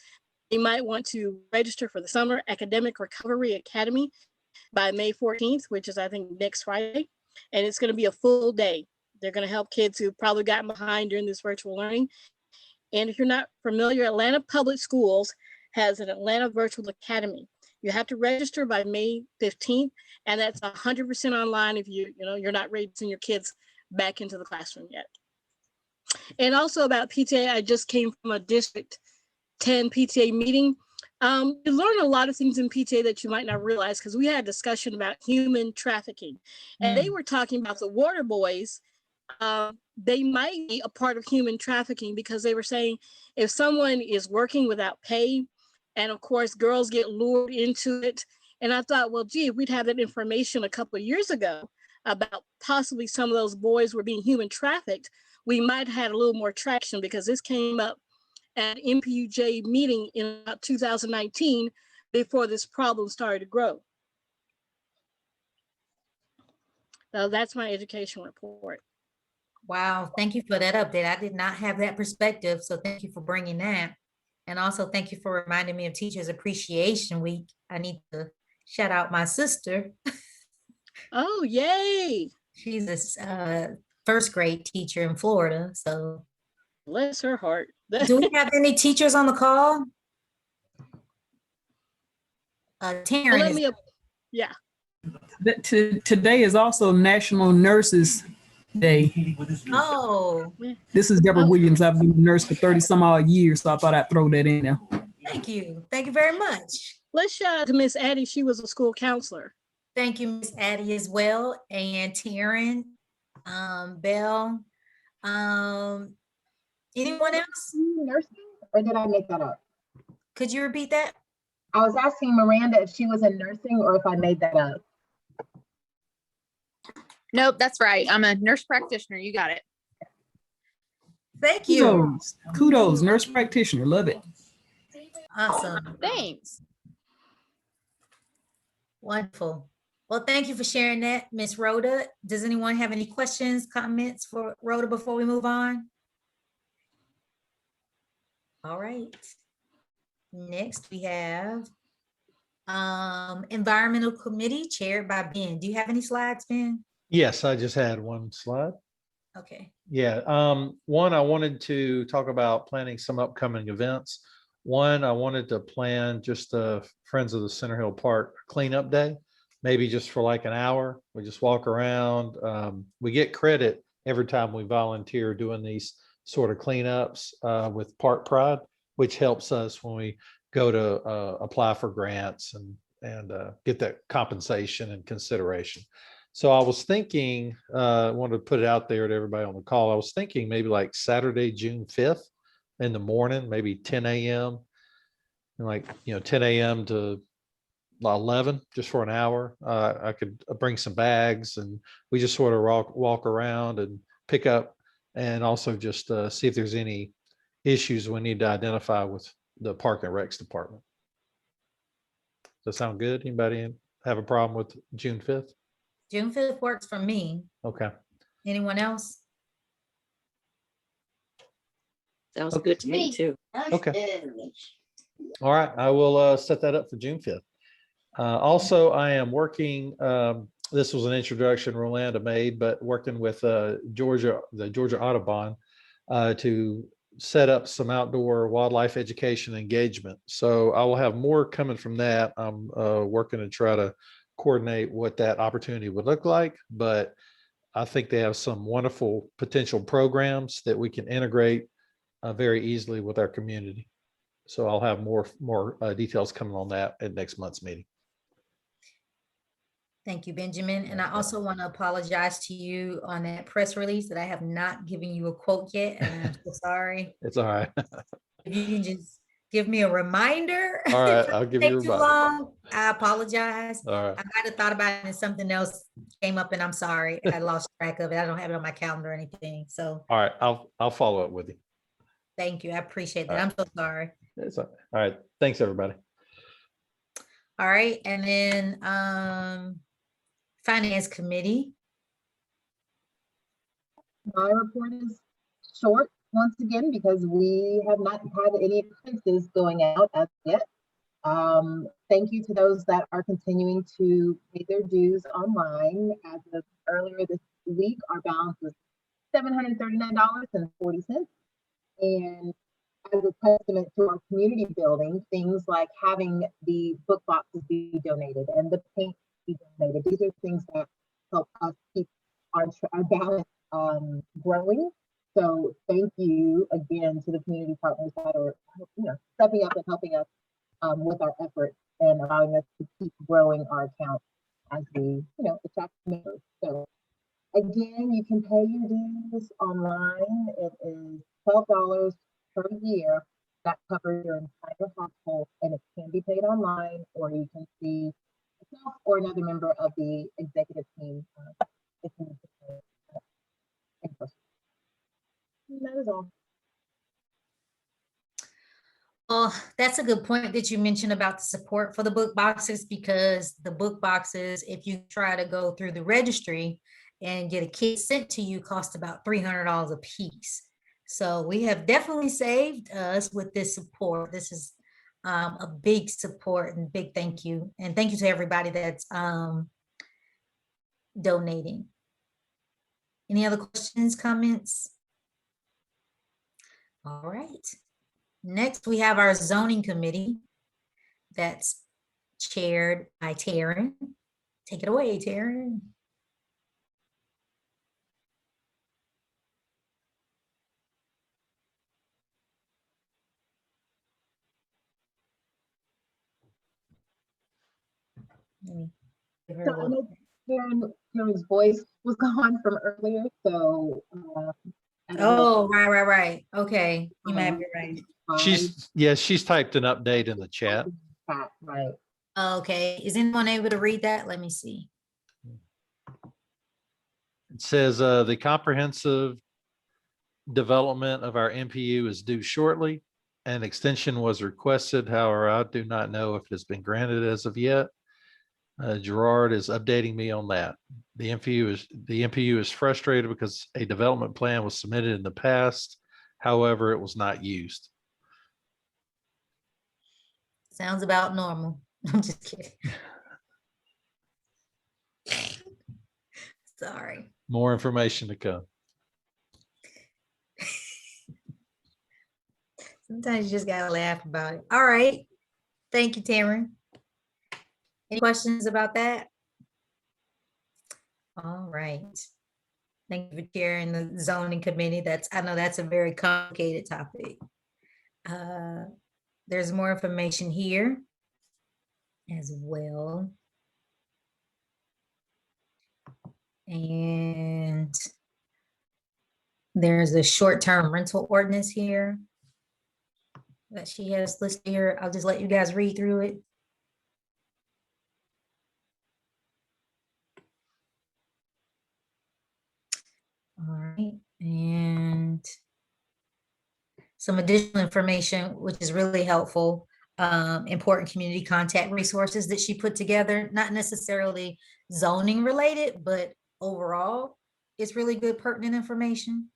you might want to register for the Summer Academic Recovery Academy by May 14th, which is I think next Friday. And it's going to be a full day. They're going to help kids who've probably gotten behind during this virtual learning. And if you're not familiar, Atlanta Public Schools has an Atlanta Virtual Academy. You have to register by May 15th, and that's 100% online if you're not ready to send your kids back into the classroom yet. And also about PTA, I just came from a District 10 PTA meeting. You learn a lot of things in PTA that you might not realize, because we had a discussion about human trafficking, and they were talking about the water boys. They might be a part of human trafficking, because they were saying if someone is working without pay, and of course girls get lured into it. And I thought, well, gee, if we'd had that information a couple of years ago about possibly some of those boys were being human trafficked, we might have had a little more traction, because this came up at MPUJ meeting in about 2019 before this problem started to grow. So that's my education report. Wow, thank you for that update. I did not have that perspective, so thank you for bringing that. And also thank you for reminding me of Teachers Appreciation Week. I need to shout out my sister. Oh, yay. She's a first grade teacher in Florida. So Bless her heart. do we have any teachers on the call? Well, Taryn let is, me, yeah. Today is also National Nurses Day. oh, This is Deborah Oh. Williams. I've been a nurse for 30 some odd years, so I thought I'd throw that in there. thank you. Thank you very much. Let's shout out to Miss Addie. She was a school counselor. Thank you, Miss Addie, as well, and Taryn, Belle. Anyone else? Nursing, or did I make that up? Could you repeat that? I was asking Miranda if she was in nursing or if I made that up. Nope, that's right. I'm a nurse practitioner. You got it. Thank you. Kudos, nurse practitioner. Love it. Awesome. Thanks. Wonderful. Well, thank you for sharing that, Miss Rhoda. Does anyone have any questions, comments for Rhoda before we move on? All right. Next, we have Environmental Committee chaired by Ben. Do you have any slides, Ben? Yes, I just had one slide. Okay. Yeah, one, I wanted to talk about planning some upcoming events. One, I wanted to plan just a Friends of the Center Hill Park cleanup day, maybe just for like an hour. We just walk around. We get credit every time we volunteer doing these sort of cleanups with Park Pride, which helps us when we go to apply for grants and get that compensation and consideration. So I was thinking, I wanted to put it out there to everybody on the call. I was thinking maybe like Saturday, June 5th in the morning, maybe 10 a.m. and like, 10 a.m. to 11, just for an hour. I could bring some bags and we just sort of walk around and pick up and also just see if there's any issues we need to identify with the Park and Recs department. Does that sound good? Anybody have a problem with June 5th? June 5th works for me. Okay. Anyone else? Sounds good to me too. Okay. All right, I will set that up for June 5th. Also, I am working, this was an introduction Rolanda made, but working with the Georgia Audubon to set up some outdoor wildlife education engagement. So I will have more coming from that. I'm working to try to coordinate what that opportunity would look like, but I think they have some wonderful potential programs that we can integrate very easily with our community. So I'll have more details coming on that at next month's meeting. Thank you, Benjamin. And I also want to apologize to you on that press release that I have not given you a quote yet, and I'm so sorry. It's all right. If you can just give me a reminder. All right, I'll give you a Take too reminder. long, I apologize. All right. I might have thought about it and something else came up and I'm sorry. I lost track of it. I don't have it on my calendar or anything. So All right, I'll follow up with you. thank you. I appreciate that. All I'm so sorry. It's all right. Thanks, everybody. All right. And then Finance Committee. My report is short once again because we have not had any expenses going out as yet. Thank you to those that are continuing to pay their dues online. As of earlier this week, our balance was $739.40. And as a testament to our community building, things like having the book boxes be donated and the paint be donated. These are things that help us keep our balance growing. So thank you again to the community partners that are stepping up and helping us with our efforts and allowing us to keep growing our account as we attract members. So again, you can pay your dues online. It is $12 per year. That covers your entire household, and it can be paid online, or you can see yourself or another member of the executive team if you need to pay in person. And that is all. Well, that's a good point that you mentioned about the support for the book boxes, because the book boxes, if you try to go through the registry and get a kit sent to you, cost about $300 a piece. So we have definitely saved us with this support. This is a big support and big thank you. And thank you to everybody that's donating. Any other questions, comments? All right. Next, we have our zoning committee that's chaired by Taryn. Take it away, Taryn. Let me give her a So I little- know Karen's voice was gone from earlier, so. I don't know. Oh, right. Okay, you might be right. She's typed an update in the chat. Right. Okay, is anyone able to read that? Let me see. It says the comprehensive development of our MPU is due shortly. An extension was requested. However, I do not know if it's been granted as of yet. Gerard is updating me on that. The MPU is frustrated because a development plan was submitted in the past. However, it was not used. Sounds about normal. I'm just kidding. Sorry. More information to come. Sometimes you just gotta laugh about it. All right. Thank you, Taryn. Any questions about that? All right. Thank you for chairing the zoning committee. I know that's a very complicated topic. There's more information here as well. And there's a short-term rental ordinance here that she has listed here. I'll just let you guys read through it. All right, and some additional information, which is really helpful. Important community contact resources that she put together, not necessarily zoning related, but overall, it's really good pertinent information.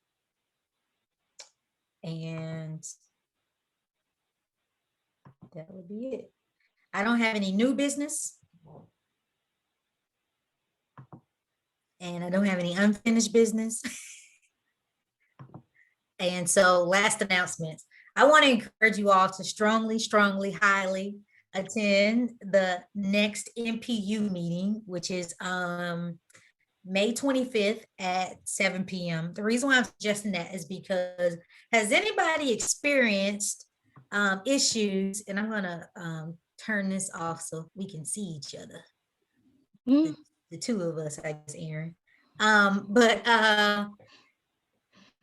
And that would be it. I don't have any new business. And I don't have any unfinished business. And so last announcements. I want to encourage you all to strongly, highly attend the next MPU meeting, which is May 25th at 7 p.m. The reason why I'm suggesting that is because has anybody experienced issues, and I'm gonna turn this off so we can see each other. The two of us, I guess, Aaron.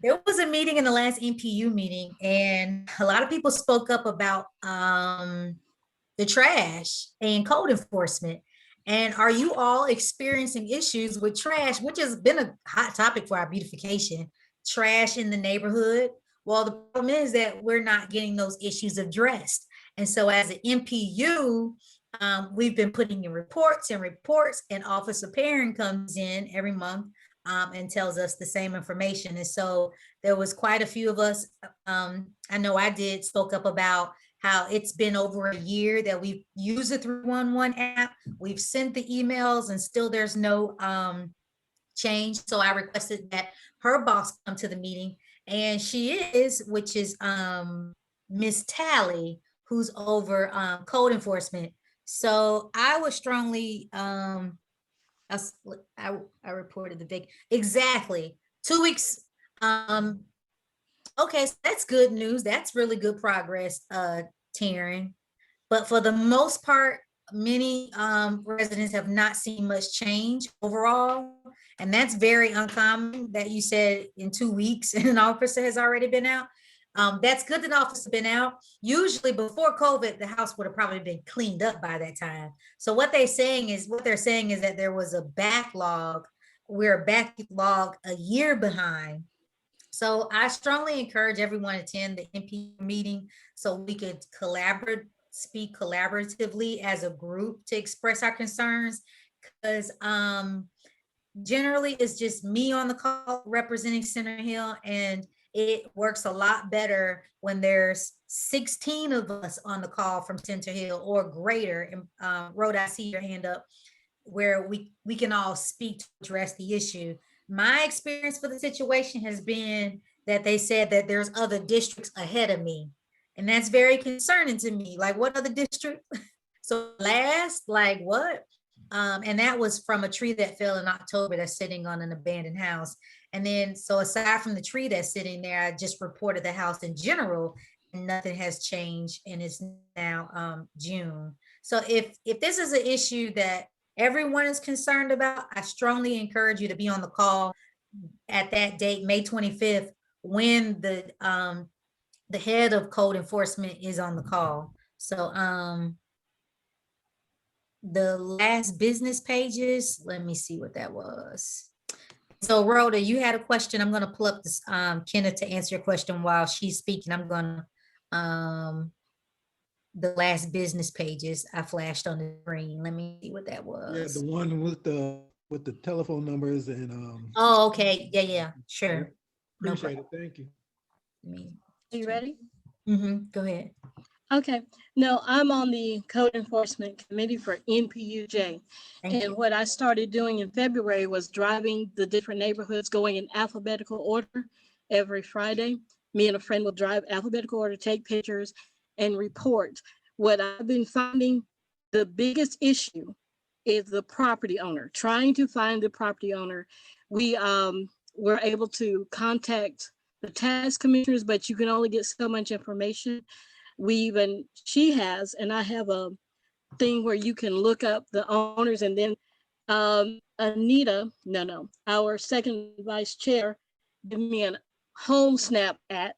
There was a meeting in the last MPU meeting, and a lot of people spoke up about the trash and code enforcement. And are you all experiencing issues with trash, which has been a hot topic for our beautification, trash in the neighborhood? Well, the problem is that we're not getting those issues addressed. And so as an MPU, we've been putting in reports, and Officer Perrin comes in every month and tells us the same information. And so there was quite a few of us, I know I did, spoke up about how it's been over a year that we've used the 311 app. We've sent the emails and still there's no change. So I requested that her boss come to the meeting, and which is Miss Tally, who's over code enforcement. So I would strongly, I reported the big, exactly 2 weeks. Okay, so that's good news. That's really good progress, Taryn. But for the most part, many residents have not seen much change overall. And that's very uncommon that you said in 2 weeks and an officer has already been out. That's good that an officer been out. Usually before COVID, the house would have probably been cleaned up by that time. So what they're saying is that there was a backlog. We're backlogged a year behind. So I strongly encourage everyone to attend the MP meeting so we could speak collaboratively as a group to express our concerns. Because generally it's just me on the call representing Center Hill, and it works a lot better when there's 16 of us on the call from Center Hill or greater. And Rhoda, I see your hand up, where we can all speak to address the issue. My experience for the situation has been that they said that there's other districts ahead of me. And that's very concerning to me. Like, what other district? So last, like what? And that was from a tree that fell in October that's sitting on an abandoned house. And then, so aside from the tree that's sitting there, I just reported the house in general, and nothing has changed, and it's now June. So if this is an issue that everyone is concerned about, I strongly encourage you to be on the call at that date, May 25th, when the head of code enforcement is on the call. So the last business pages, let me see what that was. So Rhoda, you had a question. I'm gonna pull up this Kenneth to answer your question while she's speaking. I'm gonna the last business pages I flashed on the screen. Let me see what that Yeah, was. the one with the telephone numbers and Oh, okay. Yeah, sure. No appreciate problem. it. Thank you. You ready? Go ahead. Okay. No, I'm on the Code Enforcement Committee for NPUJ. And what I started doing in February was driving the different neighborhoods, going in alphabetical order every Friday. Me and a friend will drive alphabetical order, take pictures, and report. What I've been finding, the biggest issue is the property owner, trying to find the property owner. We were able to contact the tax commissioners, but you can only get so much information. She has, and I have a thing where you can look up the owners, and then Anita, our second vice chair, give me a home snap app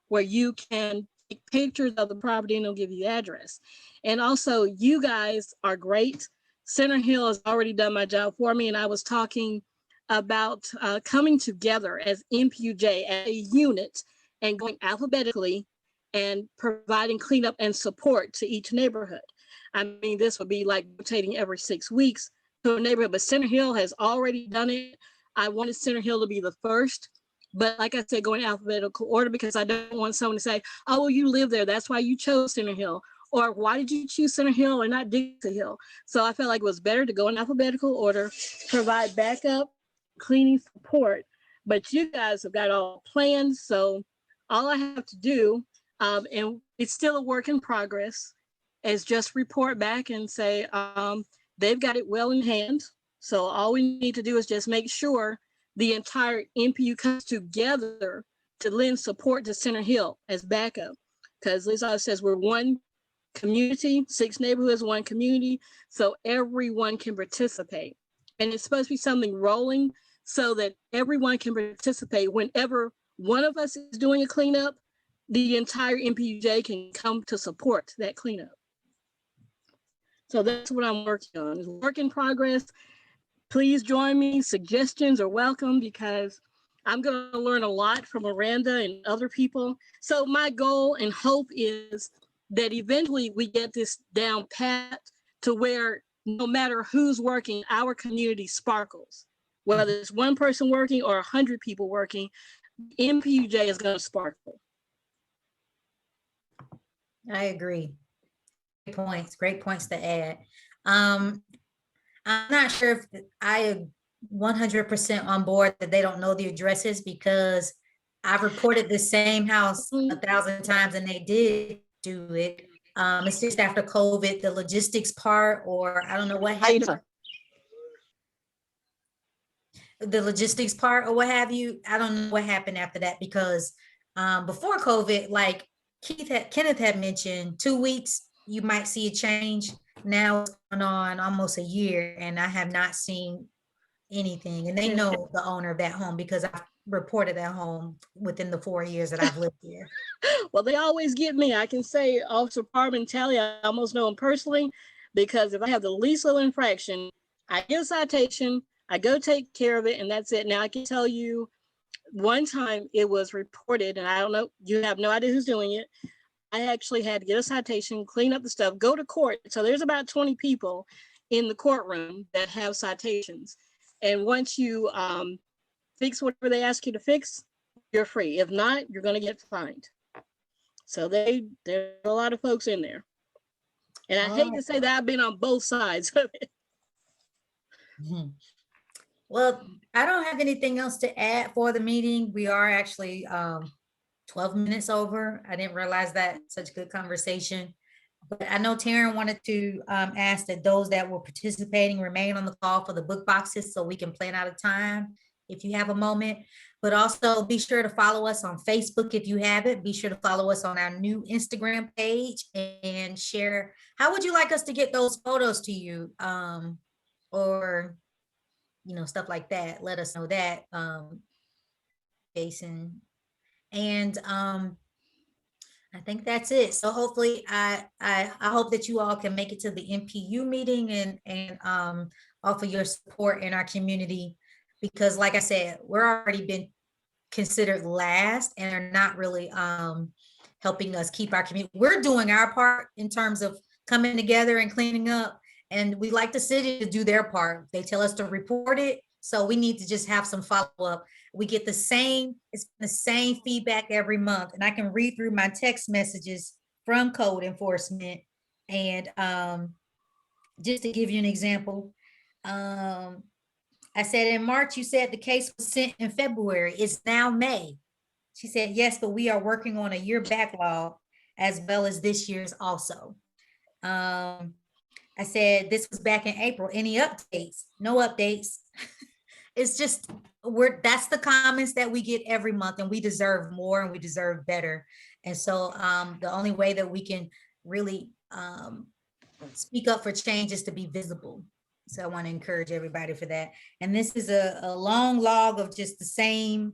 where you can take pictures of the property and it'll give you the address. And also, you guys are great. Center Hill has already done my job for me, and I was talking about coming together as MPUJ as a unit and going alphabetically and providing cleanup and support to each neighborhood. I mean, this would be like rotating every 6 weeks to a neighborhood, but Center Hill has already done it. I wanted Center Hill to be the first, but like I said, going alphabetical order because I don't want someone to say, oh, well, you live there, that's why you chose Center Hill. Or why did you choose Center Hill and not Dixie Hill? So I felt like it was better to go in alphabetical order, provide backup, cleaning support, but you guys have got all plans. So all I have to do, and it's still a work in progress, is just report back and say they've got it well in hand. So all we need to do is just make sure the entire MPU comes together to lend support to Center Hill as backup. Because Lisa says we're one community, 6 neighborhoods, one community, so everyone can participate. And it's supposed to be something rolling so that everyone can participate. Whenever one of us is doing a cleanup, the entire MPUJ can come to support that cleanup. So that's what I'm working on. It's work in progress. Please join me. Suggestions are welcome because I'm going to learn a lot from Miranda and other people. So my goal and hope is that eventually we get this down pat to where no matter who's working, our community sparkles. Whether it's one person working or 100 people working, MPUJ is going to sparkle. I agree. Great points to add. I'm not sure if I am 100% on board that they don't know the addresses because I've reported the same house 1,000 times and they did do it. It's just after COVID, the logistics part, or I don't know what happened. The logistics part or what have you. I don't know what happened after that because before COVID, like Kenneth had mentioned, 2 weeks, you might see a change. Now it's going on almost a year and I have not seen anything. And they know the owner of that home because I've reported that home within the 4 years that I've lived here. Well, they always get me. I can say Officer Parman Talley, I almost know him personally because if I have the least little infraction, I get a citation, I go take care of it, and that's it. Now I can tell you one time it was reported, and I don't know, you have no idea who's doing it. I actually had to get a citation, clean up the stuff, go to court. So there's about 20 people in the courtroom that have citations. And once you fix whatever they ask you to fix, you're free. If not, you're going to get fined. So there are a lot of folks in there. And I hate to say that I've been on both sides of it. Well, I don't have anything else to add for the meeting. We are actually 12 minutes over. I didn't realize that. Such good conversation. But I know Taryn wanted to ask that those that were participating remain on the call for the book boxes so we can plan out a time if you have a moment. But also be sure to follow us on Facebook if you haven't. Be sure to follow us on our new Instagram page and share. How would you like us to get those photos to you? Or, stuff like that. Let us know that, Jason. And I think that's it. So hopefully I hope that you all can make it to the NPU meeting and offer your support in our community, because like I said, we're already been considered last and are not really helping us keep our community. We're doing our part in terms of coming together and cleaning up, and we like the city to do their part. They tell us to report it, so we need to just have some follow-up. We get it's the same feedback every month, and I can read through my text messages from code enforcement. And just to give you an example, I said in March, you said the case was sent in February. It's now May. She said, yes, but we are working on a year backlog as well as this year's also. I said, this was back in April. Any updates? No updates. It's just, that's the comments that we get every month, and we deserve more and we deserve better. And so the only way that we can really speak up for change is to be visible. So I want to encourage everybody for that. And this is a long log of just the same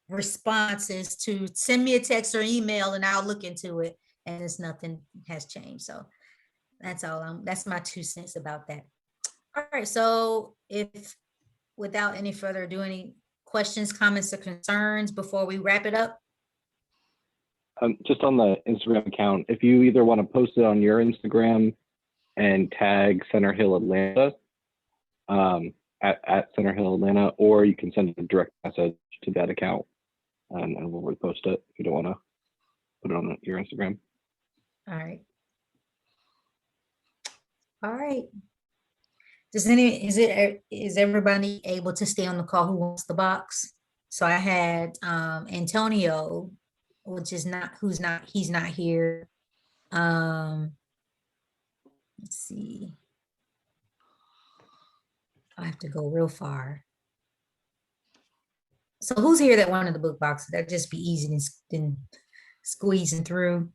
responses to send me a text or email and I'll look into it, and it's nothing has changed. So that's all. That's my 2 cents about that. All right. So without any further ado, any questions, comments, or concerns before we wrap it up? Just on the Instagram account, if you either want to post it on your Instagram and tag Center Hill Atlanta at Center Hill Atlanta, or you can send a direct message to that account and we'll repost it if you don't want to put it on your Instagram. All right. All right. Is everybody able to stay on the call who wants the box? So I had Antonio, he's not here. Let's see. I have to go real far. So who's here that wanted the book boxes? That'd just be easy than squeezing through.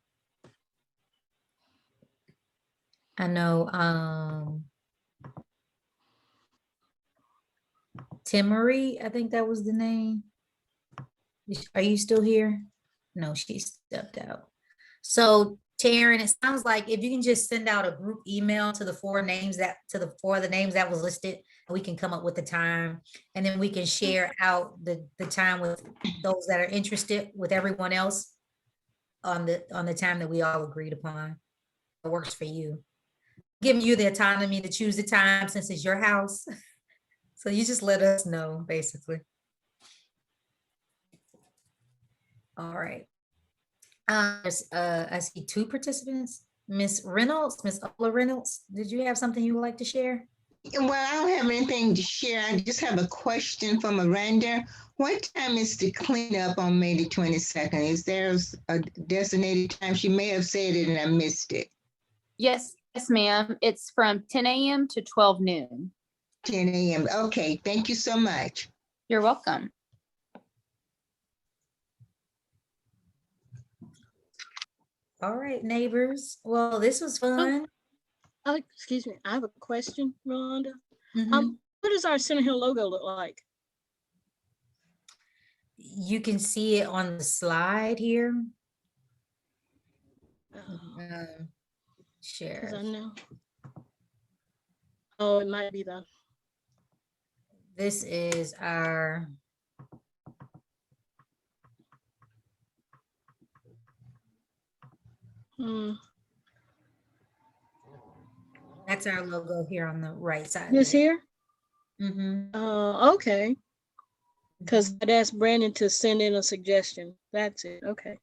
I know Timory, I think that was the name. Are you still here? No, she stepped out. So Taryn, it sounds like if you can just send out a group email to the four of the names that was listed, we can come up with the time, and then we can share out the time with those that are interested with everyone else on the time that we all agreed upon. It works for you. Giving you the autonomy to choose the time since it's your house. So you just let us know, basically. All right. I see 2 participants. Miss Ola Reynolds, did you have something you would like to share? Well, I don't have anything to share. I just have a question from Miranda. What time is the cleanup on May the 22nd? Is there a designated time? She may have said it and I missed it. Yes, ma'am. It's from 10 a.m. to 12 noon. 10 a.m. Okay, thank you so much. You're welcome. All right, neighbors. Well, this was fun. Oh, excuse me. I have a question, Rhonda. Mhm. What does our Center Hill logo look like? You can see it on the slide here. Share. 'Cause I know. Oh, it might be the. This is our. That's our logo here on the right side. This here? Mm-hmm. Okay. Because I'd asked Brandon to send in a suggestion. That's it. Okay.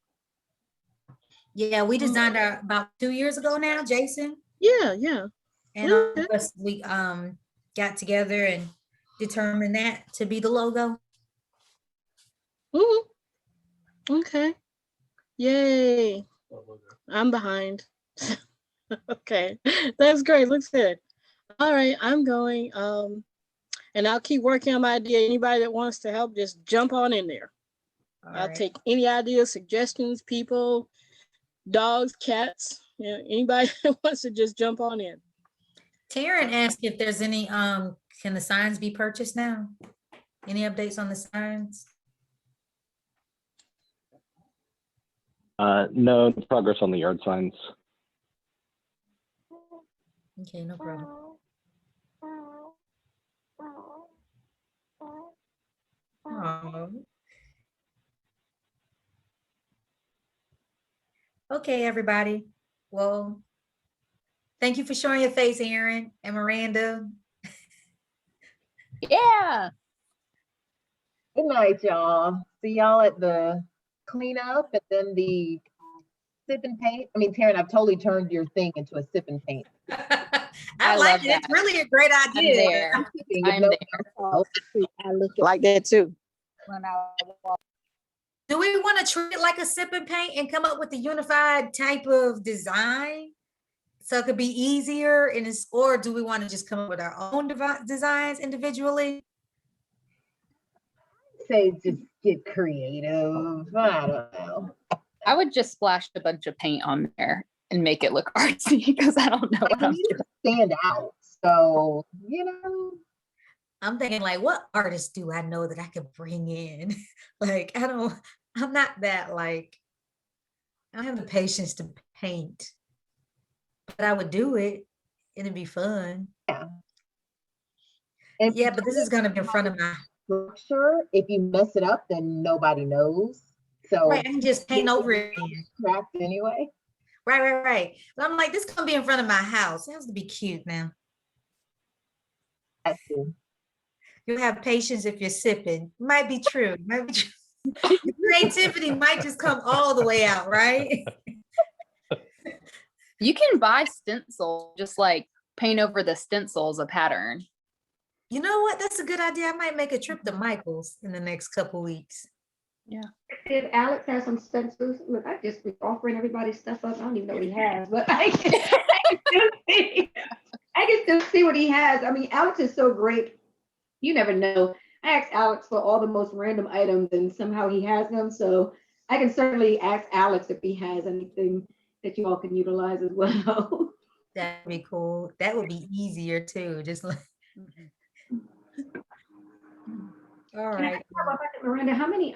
Yeah, we designed our about 2 years ago now, Jason. Yeah. And all of us, we got together and determine that to be the logo? Mhm. Okay. Yay. I'm behind. Okay. That's great. Looks good. All right. I'm going. And I'll keep working on my idea. Anybody that wants to help, just jump on in there. I'll take any ideas, suggestions, people, dogs, cats, anybody that wants to just jump on in. Taryn asked if there's any, can the signs be purchased now? Any updates on the signs? No progress on the yard signs. Okay, no problem. Aw. Okay, everybody. Well, thank you for showing your face, Aaron and Miranda. Yeah. Good night, y'all. See y'all at the cleanup and then the sip and paint. I mean, Taryn, I've totally turned your thing into a sip and paint. I like love it. It's that. really a great idea. there. I'm there. I like that too. When I walk. Do we want to treat it like a sip and paint and come up with a unified type of design so it could be easier? And it's, or do we want to just come up with our own designs individually? Say just get creative. I don't know. I would just splash a bunch of paint on there and make it look artsy because I don't know what I'm doing. Stand out. So, you know. I'm thinking like, what artists do I know that I could bring in? Like, I'm not that like, I don't have the patience to paint, but I would do it. It'd be fun. Yeah. Yeah, but this is gonna be in front of my structure. If you mess it up, then nobody knows. So right, I can just paint over it. Trapped anyway. Right. But I'm like, this is gonna be in front of my house. It has to be cute now. That's true. You'll have patience if you're sipping. Might be true. Might be true. Your creativity might just come all the way out, right? You can buy stencils, just like paint over the stencils a pattern. You know what? That's a good idea. I might make a trip to Michael's in the next couple weeks. Yeah. If Alex has some stencils, look, I just be offering everybody stuff up. I don't even know what he has, but I can still see what he has. I mean, Alex is so great. You never know. I asked Alex for all the most random items and somehow he has them. So I can certainly ask Alex if he has anything that you all can utilize as well. That'd be cool. That would be easier too. Just like, all right. Miranda, how many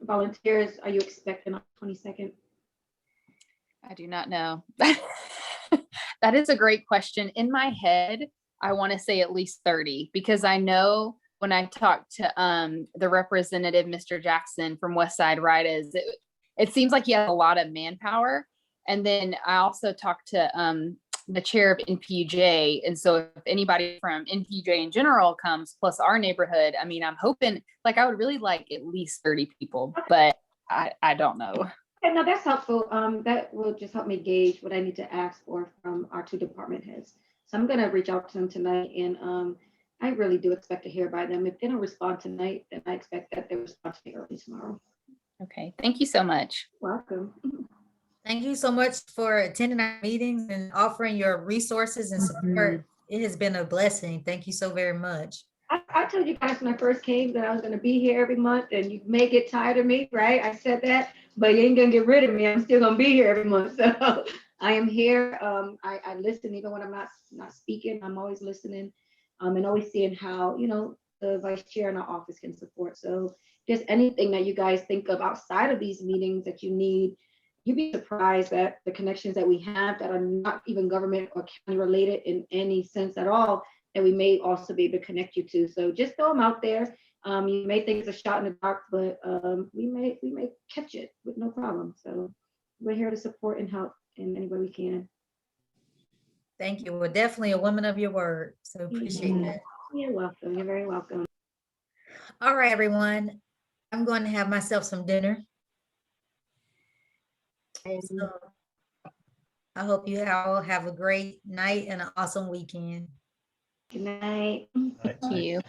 volunteers are you expecting on the 22nd? I do not know. That is a great question. In my head, I want to say at least 30 because I know when I talked to the representative, Mr. Jackson from Westside Riders, it seems like he has a lot of manpower. And then I also talked to the chair of NPJ. And so if anybody from NPJ in general comes, plus our neighborhood, I mean, I'm hoping, like, I would really like at least 30 people, but I don't know. Okay, no, that's helpful. That will just help me gauge what I need to ask for from our two department heads. So I'm going to reach out to them tonight, and I really do expect to hear by them. If they don't respond tonight, then I expect that they respond to me early tomorrow. Okay, thank you so much. Welcome. Thank you so much for attending our meetings and offering your resources and support. It has been a blessing. Thank you so very much. I told you guys when I first came that I was going to be here every month, and you may get tired of me, right? I said that, but you ain't going to get rid of me. I'm still going to be here every month. So I am here. I listen even when I'm not speaking. I'm always listening and always seeing how, the vice chair in our office can support. So just anything that you guys think of outside of these meetings that you need, you'd be surprised at the connections that we have that are not even government or county related in any sense at all, that we may also be able to connect you to. So just throw them out there. You may think it's a shot in the dark, but we may catch it with no problem. So we're here to support and help in any way we can. Thank you. We're definitely a woman of your word. So appreciate that. You're welcome. You're very welcome. All right, everyone. I'm going to have myself some dinner. So I hope you all have a great night and an awesome weekend. Good night. Thank you.